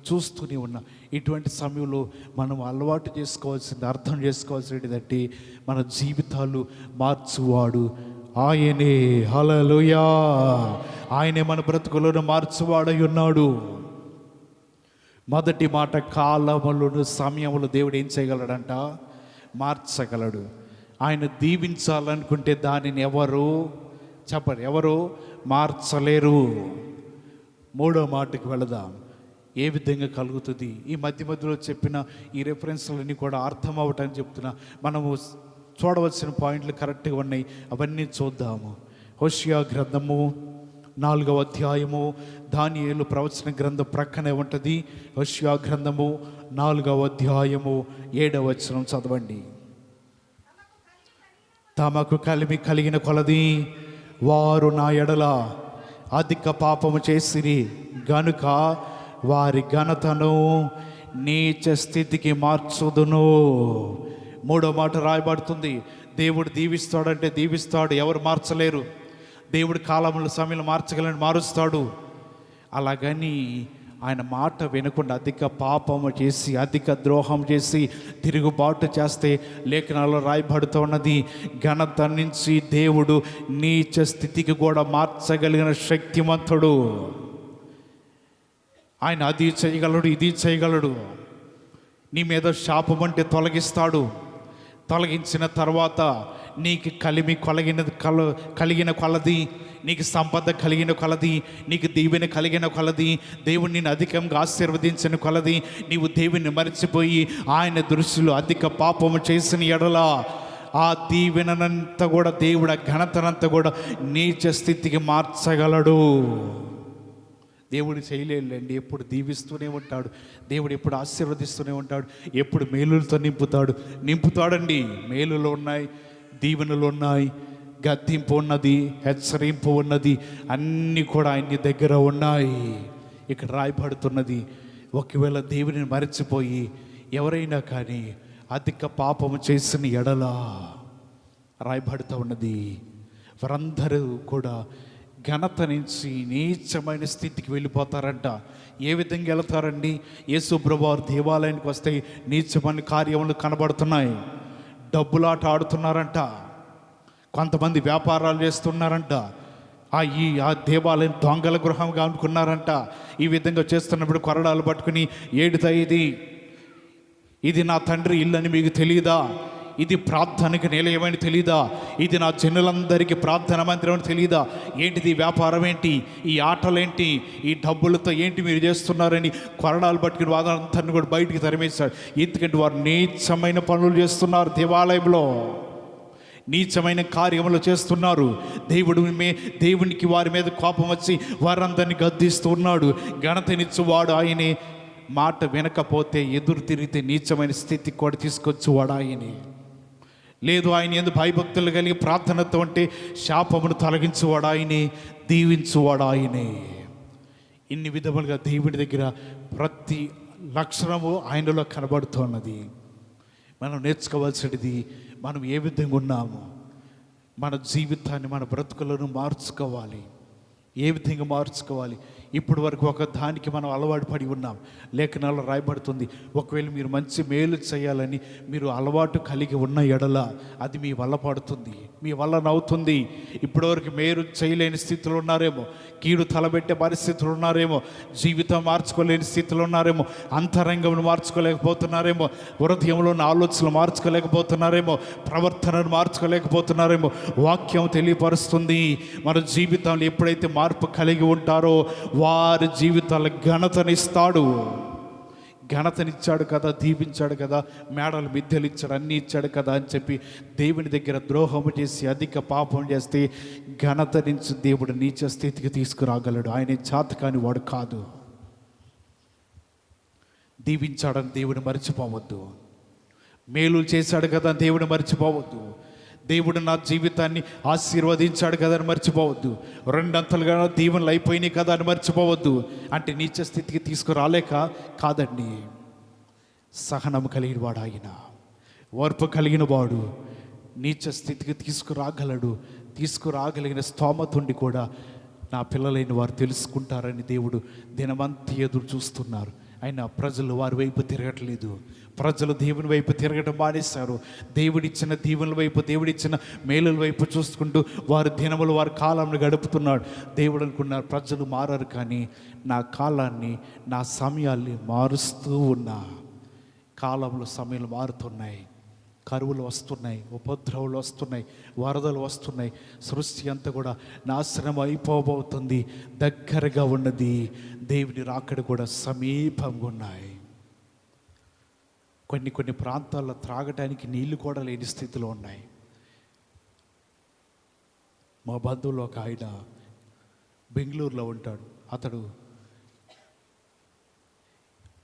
చూస్తూనే ఉన్నాం. ఇటువంటి సమయంలో మనం అలవాటు చేసుకోవాల్సింది, అర్థం చేసుకోవాల్సింది ఏంటంటే మన జీవితాలు మార్చువాడు ఆయనే. హల్లెలూయా! ఆయనే మన బ్రతుకులను మార్చువాడై ఉన్నాడు. మొదటి మాట, కాలములను సమయములు దేవుడు ఏం చేయగలడంట? మార్చగలడు. ఆయన దీవించాలనుకుంటే దానిని ఎవరు చెప్పరు, ఎవరు మార్చలేరు. మూడో మాటకి వెళదాం. ఏ విధంగా కలుగుతుంది? ఈ మధ్యలో చెప్పిన ఈ రెఫరెన్స్లన్నీ కూడా అర్థం అవ్వటానికి చెప్తున్నా. మనము చూడవలసిన పాయింట్లు కరెక్ట్గా ఉన్నాయి, అవన్నీ చూద్దాము. హోషియా గ్రంథము 4వ అధ్యాయము, దానియేలు ప్రవచన గ్రంథం ప్రక్కనే ఉంటుంది. హోషియా గ్రంథము 4వ అధ్యాయము 7వ వచనం చదవండి. తమకు కలిగిన కొలది వారు నా ఎడల అధిక పాపము చేసిరి గనుక వారి ఘనతను నీచ స్థితికి మార్చుదును. మూడో మాట రాయబడుతుంది, దేవుడు దీవిస్తాడంటే దీవిస్తాడు, ఎవరు మార్చలేరు. దేవుడు కాలముల సమయంలో మార్చగలని మారుస్తాడు. అలాగని ఆయన మాట వినకుండా అధిక పాపము చేసి, అధిక ద్రోహం చేసి, తిరుగుబాటు చేస్తే లేఖనాల్లో రాయబడుతూ ఉన్నది, ఘనత నుంచి దేవుడు నీచ స్థితికి కూడా మార్చగలిగిన శక్తిమంతుడు. ఆయన అది చేయగలడు, ఇది చేయగలడు. నీ మీద శాపం అంటే తొలగిస్తాడు. తొలగించిన తర్వాత నీకు కలిగిన కొలది, నీకు సంపద కలిగిన కొలది, నీకు దీవెన కలిగిన కొలది, దేవుడు నిన్ను అధికంగా ఆశీర్వదించిన కొలది, నీవు దేవుని మరిచిపోయి ఆయన దృష్టిలో అధిక పాపము చేసిన ఎడల ఆ దీవెనంతా కూడా దేవుడు, ఆ ఘనతనంతా కూడా నీచ స్థితికి మార్చగలడు. దేవుడు చేయలేడండి, ఎప్పుడు దీవిస్తూనే ఉంటాడు. దేవుడు ఎప్పుడు ఆశీర్వదిస్తూనే ఉంటాడు, ఎప్పుడు మేలులతో నింపుతాడండి. మేలులు ఉన్నాయి, దీవెనలు ఉన్నాయి, గద్దింపు ఉన్నది, హెచ్చరింపు ఉన్నది, అన్నీ కూడా ఆయన దగ్గర ఉన్నాయి. ఇక్కడ రాయబడుతున్నది, ఒకవేళ దేవుని మరచిపోయి ఎవరైనా కానీ అధిక పాపము చేసిన ఎడల రాయబడుతూ ఉన్నది, వారందరూ కూడా ఘనత నుంచి నీచమైన స్థితికి వెళ్ళిపోతారంట. ఏ విధంగా వెళతారండి? యేసు ప్రభువారు దేవాలయానికి వస్తే నీచమైన కార్యములు కనబడుతున్నాయి. డబ్బులాట ఆడుతున్నారంట, కొంతమంది వ్యాపారాలు చేస్తున్నారంట, ఆ దేవాలయం దొంగల గృహంగా అనుకున్నారంట. ఈ విధంగా చేస్తున్నప్పుడు కొరడాలు పట్టుకుని ఏడుతా, ఇది నా తండ్రి ఇల్లు అని మీకు తెలియదా? ఇది ప్రార్థనకి నిలయమని తెలీదా? ఇది నా జనులందరికీ ప్రార్థన మందిరం అని తెలీదా? ఏంటిది వ్యాపారం ఏంటి? ఈ ఆటలేంటి? ఈ డబ్బులతో ఏంటి మీరు చేస్తున్నారని కొరడాలు పట్టుకుని వాదంతా కూడా బయటికి తరిమేశాడు. ఎందుకంటే వారు నీచమైన పనులు చేస్తున్నారు, దేవాలయంలో నీచమైన కార్యములు చేస్తున్నారు. దేవునికి వారి మీద కోపం వచ్చి వారందరినీ గద్దిస్తూ ఉన్నాడు. ఘనతనిచ్చువాడు ఆయనే, మాట వినకపోతే ఎదురు తిరిగితే నీచమైన స్థితికి కూడా తీసుకొచ్చేవాడు ఆయనే. లేదు, ఆయన ఎందుకు భయభక్తులు కలిగి ప్రార్థనతో ఉంటే శాపమును తొలగించువాడు ఆయనే, దీవించువాడు ఆయనే. ఇన్ని విధములుగా దేవుడి దగ్గర ప్రతి లక్షణము ఆయనలో కనబడుతున్నది. మనం నేర్చుకోవాల్సినది, మనం ఏ విధంగా ఉన్నాము, మన జీవితాన్ని, మన బ్రతుకులను మార్చుకోవాలి. ఏ విధంగా మార్చుకోవాలి? ఇప్పటి వరకు ఒక దానికి మనం అలవాటు పడి ఉన్నాం. లేఖనాల్లో రాయబడుతుంది, ఒకవేళ మీరు మంచి మేలు చేయాలని మీరు అలవాటు కలిగి ఉన్న ఎడల అది మీ వల్ల పడుతుంది, మీ వల్ల నవ్వుతుంది. ఇప్పటివరకు మేలు చేయలేని స్థితిలో ఉన్నారేమో, కీడు తలబెట్టే పరిస్థితులు ఉన్నారేమో, జీవితం మార్చుకోలేని స్థితిలో ఉన్నారేమో, అంతరంగంను మార్చుకోలేకపోతున్నారేమో, హృదయంలో ఉన్న ఆలోచనలు మార్చుకోలేకపోతున్నారేమో, ప్రవర్తనను మార్చుకోలేకపోతున్నారేమో. వాక్యం తెలియపరుస్తుంది, మన జీవితంలో ఎప్పుడైతే మార్పు కలిగి ఉంటారో వారి జీవితాల ఘనతనిస్తాడు. ఘనతనిచ్చాడు కదా, దీపించాడు కదా, మేడలు మిద్దెలు ఇచ్చాడు, అన్నీ ఇచ్చాడు కదా అని చెప్పి దేవుని దగ్గర ద్రోహము చేసి అధిక పాపం చేస్తే ఘనత నుంచి దేవుడు నీచ స్థితికి తీసుకురాగలడు. ఆయన చేతకాని వాడు కాదు. దీవించాడని దేవుడు మర్చిపోవద్దు. మేలు చేశాడు కదా దేవుడు మర్చిపోవద్దు. దేవుడు నా జీవితాన్ని ఆశీర్వదించాడు కదా అని మర్చిపోవద్దు. రెండంతలుగా దీవెనలు అయిపోయినాయి కదా అని మర్చిపోవద్దు. అంటే నీచ స్థితికి తీసుకురాలేక కాదండి, సహనం కలిగిన వాడు ఆయన, ఓర్పు కలిగిన వాడు నీచ స్థితికి తీసుకురాగలిగిన స్తోమతుండి కూడా నా పిల్లలైన వారు తెలుసుకుంటారని దేవుడు దినమంతా ఎదురు చూస్తున్నారు. అయినా ప్రజలు వారి వైపు తిరగట్లేదు. ప్రజలు దేవుని వైపు తిరగడం మానేశారు. దేవుడిచ్చిన దీవెనల వైపు, దేవుడిచ్చిన మేలుల వైపు చూసుకుంటూ వారి దినములు, వారి కాలాన్ని గడుపుతున్నాడు. దేవుడు అనుకున్నారు ప్రజలు మారరు, కానీ నా కాలాన్ని, నా సమయాల్ని మారుస్తూ ఉన్నా. కాలంలో సమయాలు మారుతున్నాయి, కరువులు వస్తున్నాయి, ఉపద్రవాలు వస్తున్నాయి, వరదలు వస్తున్నాయి. సృష్టి అంతా కూడా నాశనం అయిపోబోతుంది. దగ్గరగా ఉన్నది, దేవుని రాకడ కూడా సమీపంగా ఉన్నాయి. కొన్ని ప్రాంతాల్లో త్రాగడానికి నీళ్లు కూడా లేని స్థితిలో ఉన్నాయి. మా బంధువులు ఒక ఆయన బెంగళూరులో ఉంటాడు. అతడు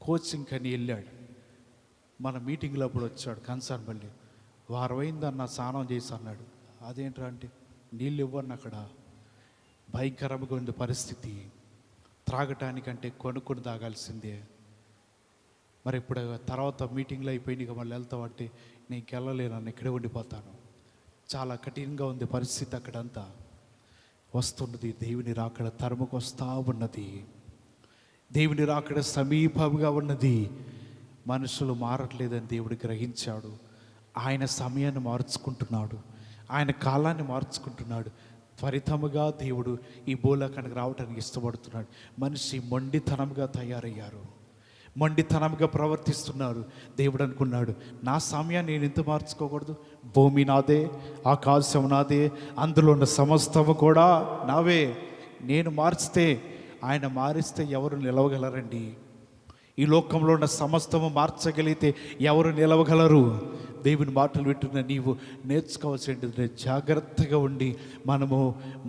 కోచింగ్ అని వెళ్ళాడు. మన మీటింగ్లో అప్పుడు వచ్చాడు కన్సర్న్ మళ్ళీ. వారం అయిందన్న స్నానం చేసి అన్నాడు. అదేంట్రా అంటే, నీళ్ళు ఇవ్వను అక్కడ, భయంకరంగా ఉంది పరిస్థితి, త్రాగటానికంటే కొనుక్కొని తాగాల్సిందే. మరి ఇప్పుడు తర్వాత మీటింగ్లో అయిపోయింది ఇక మళ్ళీ వెళ్తామంటే, నేను వెళ్ళలేనన్న, ఇక్కడే ఉండిపోతాను, చాలా కఠినంగా ఉంది పరిస్థితి అక్కడంతా. వస్తున్నది దేవుని రాకడ, తరుముకు వస్తూ ఉన్నది. దేవుని రాకడ సమీపంగా ఉన్నది. మనుషులు మారట్లేదని దేవుడు గ్రహించాడు. ఆయన సమయాన్ని మార్చుకుంటున్నాడు, ఆయన కాలాన్ని మార్చుకుంటున్నాడు. త్వరితముగా దేవుడు ఈ భూలోకానికి రావడానికి ఇష్టపడుతున్నాడు. మనిషి మొండితనంగా తయారయ్యారు, మొండితనంగా ప్రవర్తిస్తున్నారు. దేవుడు అనుకున్నాడు, నా సమయాన్ని నేను ఎంత మార్చుకోకూడదు? భూమి నాదే, ఆకాశం నాదే, అందులో ఉన్న సమస్తము కూడా నావే. నేను మార్చితే, ఆయన మారిస్తే ఎవరు నిలవగలరండి? ఈ లోకంలో ఉన్న సమస్తము మార్చగలిగితే ఎవరు నిలవగలరు? దేవుని మాటలు వింటున్న నీవు నేర్చుకోవాల్సింది, జాగ్రత్తగా ఉండి మనము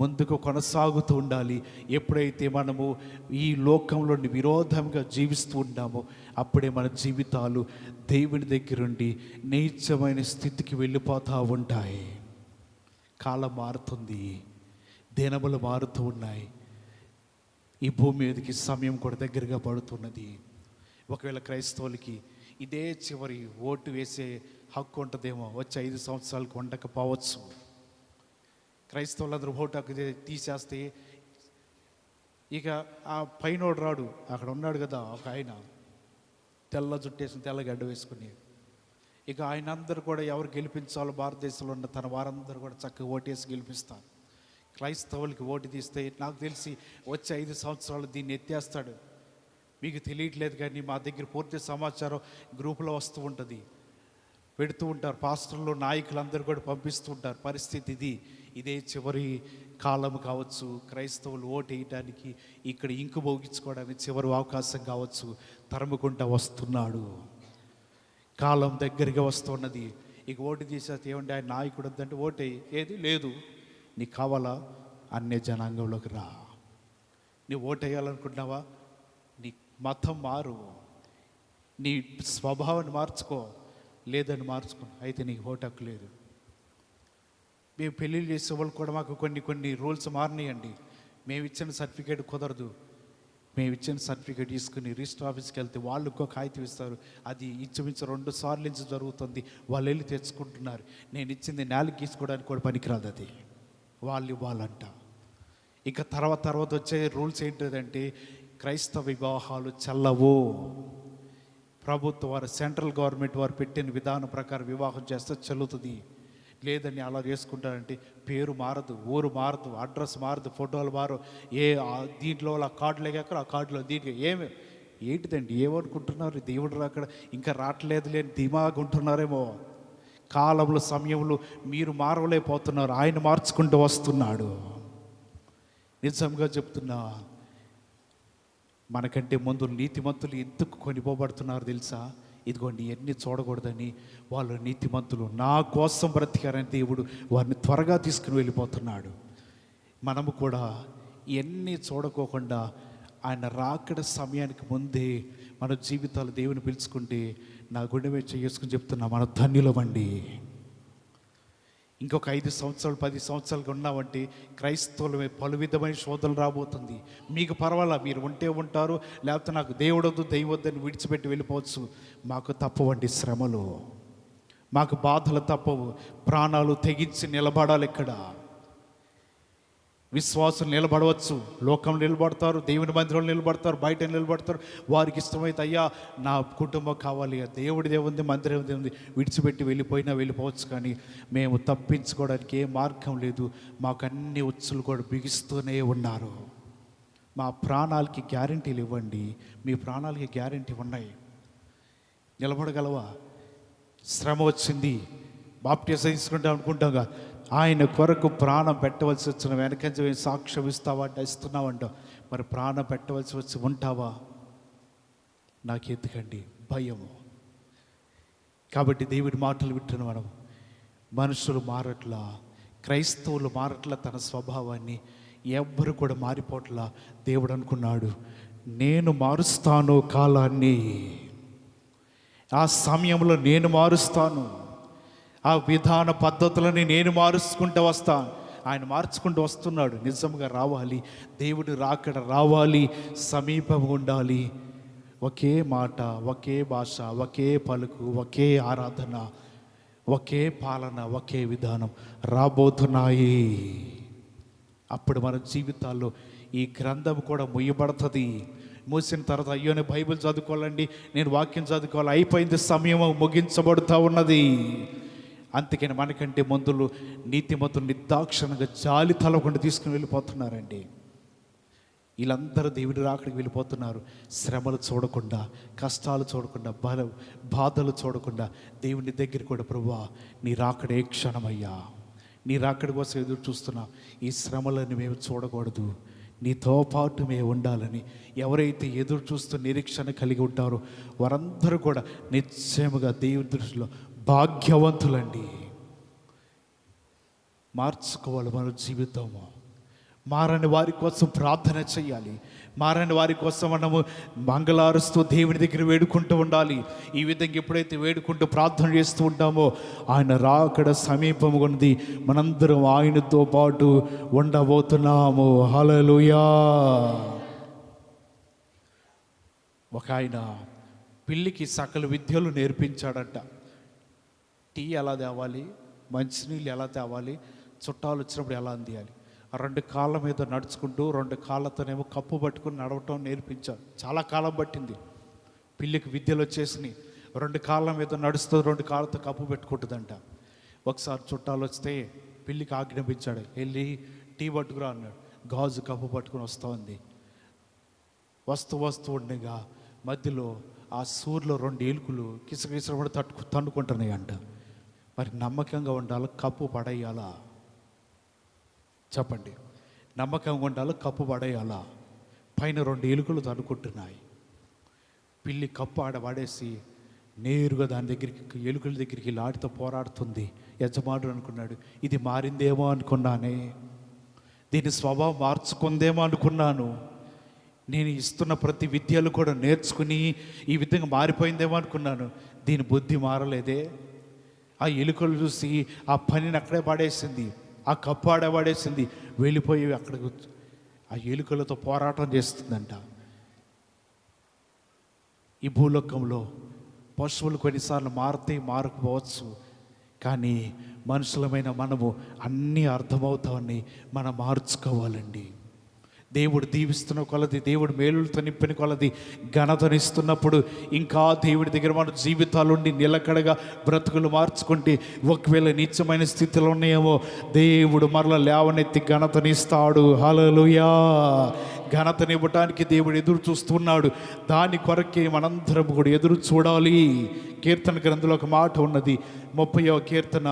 ముందుకు కొనసాగుతూ ఉండాలి. ఎప్పుడైతే మనము ఈ లోకంలో విరోధంగా జీవిస్తూ ఉన్నామో అప్పుడే మన జీవితాలు దేవుని దగ్గరుండి నీచమైన స్థితికి వెళ్ళిపోతూ ఉంటాయి. కాలం మారుతుంది, దినములు మారుతూ ఉన్నాయి. ఈ భూమి మీదకి సమయం కూడా దగ్గరగా పడుతున్నది. ఒకవేళ క్రైస్తవులకి ఇదే చివరి ఓటు వేసే హక్కు ఉంటుందేమో, వచ్చే 5 సంవత్సరాలకు ఉండకపోవచ్చు. క్రైస్తవులందరూ ఓటు హక్కు తీసేస్తే ఇక ఆ పైనోడు రాడు, అక్కడ ఉన్నాడు కదా ఒక ఆయన, తెల్ల జుట్టేసిన తెల్ల గడ్డ వేసుకుని, ఇక ఆయన అందరూ కూడా ఎవరు గెలిపించాలో భారతదేశంలో ఉన్న తన వారందరూ కూడా చక్కగా ఓటేసి గెలిపిస్తారు. క్రైస్తవులకి ఓటు తీస్తే నాకు తెలిసి వచ్చే 5 సంవత్సరాలు దీన్ని ఎత్తేస్తాడు. మీకు తెలియట్లేదు కానీ మా దగ్గర పూర్తి సమాచారం గ్రూపులో వస్తూ ఉంటుంది, పెడుతూ ఉంటారు. పాస్టర్లు, నాయకులందరూ కూడా పంపిస్తూ ఉంటారు. పరిస్థితి ఇది. ఇదే చివరి కాలం కావచ్చు, క్రైస్తవులు ఓటు వేయటానికి, ఇక్కడ ఇంకు మోగించుకోవడానికి చివరి అవకాశం కావచ్చు. తరుముకుంటా వస్తున్నాడు, కాలం దగ్గరగా వస్తున్నది. ఇక ఓటు తీసేస్తే ఏమంటే ఆయన నాయకుడు వద్దంటే ఓటు ఏది లేదు, నీకు కావాలా అన్య జనాంగంలోకి రా. నీవు ఓటు వేయాలనుకుంటున్నావా, నీ మతం మారు, నీ స్వభావాన్ని మార్చుకో, లేదని మార్చుకో, అయితే నీకు ఓటు హక్కు లేదు. మేము పెళ్ళిళ్ళు చేసే వాళ్ళు కూడా మాకు కొన్ని రూల్స్ మారినాయండి. మేము ఇచ్చిన సర్టిఫికేట్ కుదరదు. మేము ఇచ్చిన సర్టిఫికేట్ తీసుకుని రిజిస్టర్ ఆఫీస్కి వెళ్తే వాళ్ళు ఇంకో కాగితం ఇస్తారు. అది ఇంచుమించు 2 సార్లు నుంచి జరుగుతుంది. వాళ్ళు వెళ్ళి తెచ్చుకుంటున్నారు. నేను ఇచ్చింది నేలకి గీసుకోవడానికి కూడా పనికిరాదు, అది వాళ్ళు ఇవ్వాలంట. ఇక తర్వాత వచ్చే రూల్స్ ఏంటిదంటే క్రైస్తవ వివాహాలు చెల్లవు. ప్రభుత్వ వారు, సెంట్రల్ గవర్నమెంట్ వారు పెట్టిన విధానం ప్రకారం వివాహం చేస్తే చెల్లుతుంది. లేదని అలా చేసుకుంటారంటే పేరు మారదు, ఊరు మారదు, అడ్రస్ మారదు, ఫోటోలు మారు, దీంట్లో ఆ కార్డులు ఎక్కడ ఆ కార్డులో దీంట్లో ఏంటిదండి ఏమనుకుంటున్నారు? దేవుడు అక్కడ ఇంకా రావట్లేదు లేని దిమాగ్ ఉంటున్నారేమో. కాలంలో సమయంలో మీరు మారవలేకపోతున్నారు, ఆయన మార్చుకుంటూ వస్తున్నాడు. నిజంగా చెప్తున్నా, మనకంటే ముందు నీతిమంతులు ఎందుకు కొనిపోబడుతున్నారు తెలుసా? ఇదిగోండి ఎన్ని చూడకూడదని. వాళ్ళు నీతిమంతులు నా కోసం బ్రతికారని దేవుడు వారిని త్వరగా తీసుకుని వెళ్ళిపోతున్నాడు. మనము కూడా ఎన్ని చూడకోకుండా ఆయన రాకడ సమయానికి ముందే మన జీవితాలు దేవుని పిలుచుకుంటే నా గుండె మీద చేసుకుని చెప్తున్నా, మన ధన్యులమండి. ఇంకొక 5 సంవత్సరాలు 10 సంవత్సరాలుగా ఉన్నామంటే క్రైస్తవులమే పలు విధమైన శోధనలు రాబోతుంది. మీకు పర్వాలా, మీరు ఉంటే ఉంటారు, లేకపోతే నాకు దేవుడొద్దు దైవద్దని విడిచిపెట్టి వెళ్ళిపోవచ్చు. మాకు తప్పవండి శ్రమలు, మాకు బాధలు తప్పవు. ప్రాణాలు తెగించి నిలబడాలి. ఇక్కడ విశ్వాసులు నిలబడవచ్చు, లోకం నిలబడతారు, దేవుని మందిరంలో నిలబడతారు, బయట నిలబడతారు. వారికి ఇష్టమైతే అయ్యా నా కుటుంబం కావాలి, దేవుడిదే ఉంది, మందిరం ఉంది, విడిచిపెట్టి వెళ్ళిపోయినా వెళ్ళిపోవచ్చు. కానీ మేము తప్పించుకోవడానికి ఏ మార్గం లేదు. మాకు అన్ని ఉచ్చులు కూడా బిగిస్తూనే ఉన్నారు. మా ప్రాణాలకి గ్యారంటీలు ఇవ్వండి. మీ ప్రాణాలకి గ్యారంటీ ఉన్నాయి. నిలబడగలవా? శ్రమ వచ్చింది, బాప్టిజం తీసుకుంటాం అనుకుంటాంగా, ఆయన కొరకు ప్రాణం పెట్టవలసి వచ్చిన వెనకంజ సాక్ష్యం ఇస్తున్నావంట. మరి ప్రాణం పెట్టవలసి వచ్చి ఉంటావా? నాకెందుకండి భయము. కాబట్టి దేవుడి మాటలు వింటున్న మనం, మనుషులు మారట్లా, క్రైస్తవులు మారట్లా, తన స్వభావాన్ని ఎవ్వరు కూడా మారిపోట్లా. దేవుడు అనుకున్నాడు, నేను మారుస్తాను కాలాన్ని, ఆ సమయంలో నేను మారుస్తాను, ఆ విధాన పద్ధతులని నేను మారుచుకుంటూ వస్తాను. ఆయన మార్చుకుంటూ వస్తున్నాడు. నిజంగా రావాలి, దేవుడు రాకడ రావాలి, సమీపం ఉండాలి. ఒకే మాట, ఒకే భాష, ఒకే పలుకు, ఒకే ఆరాధన, ఒకే పాలన, ఒకే విధానం రాబోతున్నాయి. అప్పుడు మన జీవితాల్లో ఈ గ్రంథం కూడా ముయ్యబడుతుంది. మూసిన తర్వాత అయ్యో నేను బైబిల్ చదువుకోవాలండి, నేను వాక్యం చదువుకోవాలి, అయిపోయింది, సమయం ముగించబడుతూ ఉన్నది. అందుకని మనకంటే మందులు నీతిమంతులు నిర్దాక్షణంగా జాలి తలకుండా తీసుకుని వెళ్ళిపోతున్నారండి. వీళ్ళందరూ దేవుడి రాకడికి వెళ్ళిపోతున్నారు. శ్రమలు చూడకుండా, కష్టాలు చూడకుండా, బాధలు చూడకుండా దేవుని దగ్గర కూడా, ప్రభువా నీ రాకడ ఏ క్షణమయ్యా, నీ రాకడి కోసం ఎదురు చూస్తున్నా, ఈ శ్రమలను మేము చూడకూడదు, నీతో పాటు మేము ఉండాలని ఎవరైతే ఎదురు చూస్తూ నిరీక్షణ కలిగి ఉంటారో వారందరూ కూడా నిశ్చయముగా దేవుని దృష్టిలో భాగ్యవంతులండి. మార్చుకోవాలి మన జీవితము. మారని వారి కోసం ప్రార్థన చేయాలి. మారని వారి కోసం మనము మంగళారుస్తూ దేవుని దగ్గర వేడుకుంటూ ఉండాలి. ఈ విధంగా ఎప్పుడైతే వేడుకుంటూ ప్రార్థన చేస్తూ ఉంటామో ఆయన రాకడ సమీపంగా ఉంది. మనందరం ఆయనతో పాటు ఉండబోతున్నాము. హల్లెలూయా. ఒక ఆయన పిల్లికి సకల విద్యలు నేర్పించాడట. టీ ఎలా తేవాలి, మంచినీళ్ళు ఎలా తేవాలి, చుట్టాలు వచ్చినప్పుడు ఎలా అందియాలి. 2 కాళ్ళ మీద నడుచుకుంటూ 2 కాళ్ళతోనేమో కప్పు పట్టుకుని నడవటం నేర్పించారు. చాలా కాలం పట్టింది. పిల్లికి విద్యలు వచ్చేసినాయి. 2 కాళ్ళ మీద నడుస్తూ 2 కాళ్ళతో కప్పు పెట్టుకుంటుందంట. ఒకసారి చుట్టాలు వస్తే పిల్లికి ఆజ్ఞాపించాడు, వెళ్ళి టీ పట్టుకురా అన్నాడు. గాజు కప్పు పట్టుకుని వస్తూ ఉంది. వస్తూ ఉండగా మధ్యలో ఆ సూర్లో 2 ఎలుకలు కిసకిసలు కూడా తన్నుకుంటున్నాయి అంట. మరి నమ్మకంగా ఉండాలి, కప్పు పడేయాలా? చెప్పండి. నమ్మకంగా ఉండాలి, కప్పు పడేయాలా? పైన 2 ఎలుకలు తన్నుకుంటున్నాయి. పిల్లి కప్పు పడేసి నేరుగా దాని దగ్గరికి, ఎలుకల దగ్గరికి లాటితో పోరాడుతుంది. యజమానుడు అనుకున్నాడు, ఇది మారిందేమో అనుకున్నానే, దీని స్వభావం మార్చుకుందేమో అనుకున్నాను, నేను ఇస్తున్న ప్రతి విద్యలు కూడా నేర్చుకుని ఈ విధంగా మారిపోయిందేమో అనుకున్నాను. దీని బుద్ధి మారలేదే. ఆ ఎలుకలు చూసి ఆ పనిని అక్కడే పడేసింది, ఆ కప్పు పడేసింది, వెళ్ళిపోయి అక్కడ ఆ ఎలుకలతో పోరాటం చేస్తుందంట. ఈ భూలోకంలో పశువులు కొన్నిసార్లు మారకపోవచ్చు, కానీ మనుషులమైన మనము అన్నీ అర్థమవుతామని మనం మార్చుకోవాలండి. దేవుడు దీవిస్తున్న కొలది, దేవుడు మేలులతో నింపిన కొలది, ఘనతనిస్తున్నప్పుడు ఇంకా దేవుడి దగ్గర మన జీవితాలుండి నిలకడగా బ్రతుకులు మార్చుకుంటే, ఒకవేళ నీచమైన స్థితిలో ఉన్నాయేమో దేవుడు మరల లేవనెత్తి ఘనతనిస్తాడు. హల్లెలూయా. ఘనతనివ్వటానికి దేవుడు ఎదురు చూస్తున్నాడు. దాని కొరకే మనందరం కూడా ఎదురు చూడాలి. కీర్తన గ్రంథంలో ఒక మాట ఉన్నది, 30వ కీర్తన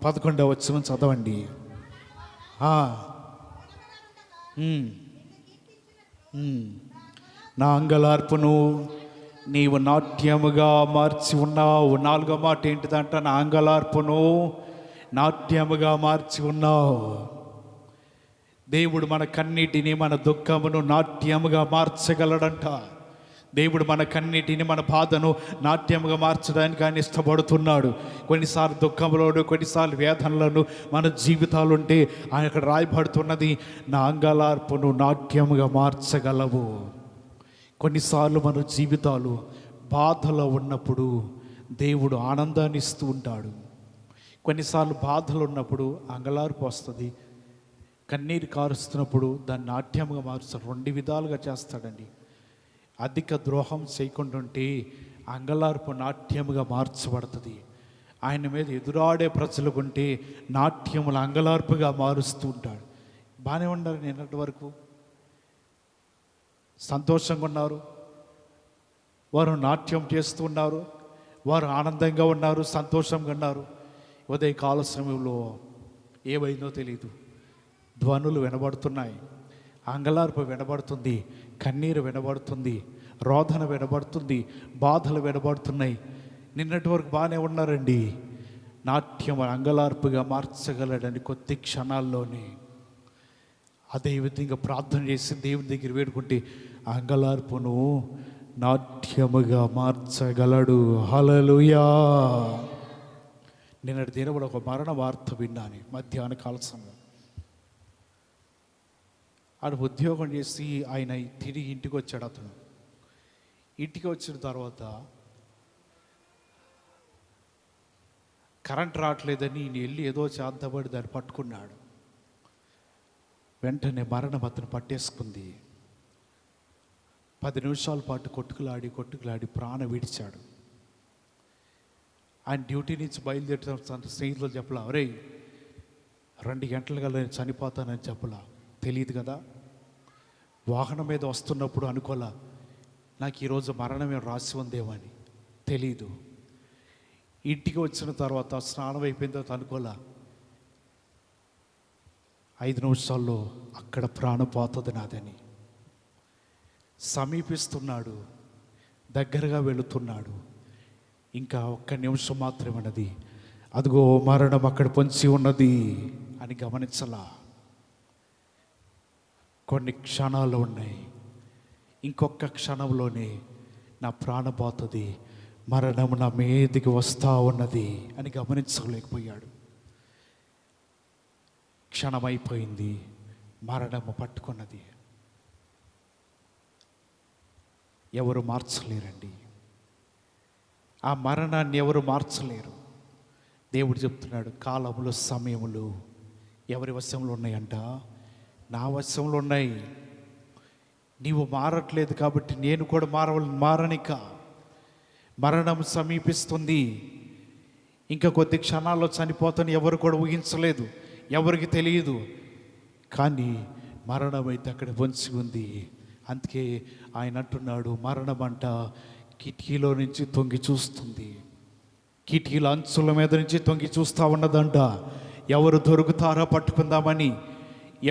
11వ వచనం చదవండి. నా అంగలార్పును నీవు నాట్యముగా మార్చి ఉన్నావు. 4వ మాట ఏంటిదంట? నా అంగలార్పును నాట్యముగా మార్చి ఉన్నావు. దేవుడు మన కన్నీటిని, మన దుఃఖమును నాట్యముగా మార్చగలడంట. దేవుడు మన కన్నీటిని, మన బాధను నాట్యముగా మార్చడానికి ఆయన ఇష్టపడుతున్నాడు. కొన్నిసార్లు దుఃఖంలోను, కొన్నిసార్లు వేదనలను మన జీవితాలు ఉంటే ఆయన అక్కడ రాయబడుతున్నది, నా అంగలార్పును నాట్యముగా మార్చగలవు. కొన్నిసార్లు మన జీవితాలు బాధలో ఉన్నప్పుడు దేవుడు ఆనందాన్ని ఇస్తూ ఉంటాడు. కొన్నిసార్లు బాధలు ఉన్నప్పుడు అంగలార్పు వస్తుంది. కన్నీరు కారుస్తున్నప్పుడు దాన్ని నాట్యముగా మారుస్తాడు. 2 విధాలుగా చేస్తాడండి. అధిక ద్రోహం చేయకుండా ఉంటే అంగలార్పు నాట్యముగా మార్చబడుతుంది. ఆయన మీద ఎదురాడే ప్రజలు ఉంటే నాట్యములు అంగలార్పుగా మారుస్తూ ఉంటాడు. బాగానే ఉన్నారు, నిన్నటి వరకు సంతోషంగా ఉన్నారు, వారు నాట్యం చేస్తూ ఉన్నారు, వారు ఆనందంగా ఉన్నారు, సంతోషంగా ఉన్నారు. ఉదయ కాల సమయంలో ఏమైందో తెలియదు, ధ్వనులు వినబడుతున్నాయి, అంగలార్పు వినబడుతుంది, కన్నీరు వినబడుతుంది, రోదన వినబడుతుంది, బాధలు వినబడుతున్నాయి. నిన్నటి వరకు బాగానే ఉన్నారండి. నాట్యం అంగలార్పుగా మార్చగలడని కొద్ది క్షణాల్లోనే. అదేవిధంగా ప్రార్థన చేసి దేవుని దగ్గర వేడుకుంటే అంగలార్పును నాట్యముగా మార్చగలడు. హల్లెలూయా. నిన్నటి దిన కూడా ఒక మరణ వార్త విన్నాను. మధ్యాహ్న కాల సమయం ఆడ ఉద్యోగం చేసి ఆయన తిరిగి ఇంటికి వచ్చాడు. అతను ఇంటికి వచ్చిన తర్వాత కరెంట్ రావట్లేదని ఈయన వెళ్ళి ఏదో చేద్దామని దాన్ని పట్టుకున్నాడు. వెంటనే మరణం అతను పట్టేసుకుంది. 10 నిమిషాల పాటు కొట్టుకులాడి ప్రాణం విడిచాడు. ఆయన డ్యూటీ నుంచి బయలుదేరిన తన స్నేహితులు చెప్పలా, ఒరే 2 గంటలుగా నేను చనిపోతానని చెప్పలా. తెలియదు కదా, వాహనం మీద వస్తున్నప్పుడు అనుకోలా నాకు ఈరోజు మరణమే రాసి ఉందేమని. తెలీదు. ఇంటికి వచ్చిన తర్వాత స్నానం అయిపోయిన తర్వాత అనుకోలా 5 నిమిషాల్లో అక్కడ ప్రాణం పోతుంది నాదని. సమీపిస్తున్నాడు, దగ్గరగా వెళుతున్నాడు. ఇంకా 1 నిమిషం మాత్రమే ఉన్నది, అదిగో మరణం అక్కడ పొంచి ఉన్నది అని గమనించలా. కొన్ని క్షణాలు ఉన్నాయి, ఇంకొక క్షణంలోనే నా ప్రాణం పోతుంది, మరణం నా మీదికి వస్తూ ఉన్నది అని గమనించలేకపోయాడు. క్షణమైపోయింది, మరణము పట్టుకున్నది. ఎవరు మార్చలేరండి. ఆ మరణాన్ని ఎవరు మార్చలేరు. దేవుడు చెప్తున్నాడు, కాలములు సమయములు ఎవరి వశంలో ఉన్నాయంట? నా వశంలో ఉన్నాయి. నీవు మారట్లేదు కాబట్టి నేను కూడా మారనిక. మరణం సమీపిస్తుంది, ఇంకా కొద్ది క్షణాల్లో చనిపోతాను. ఎవరు కూడా ఊహించలేదు, ఎవరికి తెలియదు. కానీ మరణం అయితే అక్కడ పొంచి ఉంది. అందుకే ఆయన అంటున్నాడు, మరణం అంట కిటికీలో నుంచి తొంగి చూస్తుంది, కిటికీల అంచుల మీద నుంచి తొంగి చూస్తూ ఉన్నదంట. ఎవరు దొరుకుతారో పట్టుకుందామని,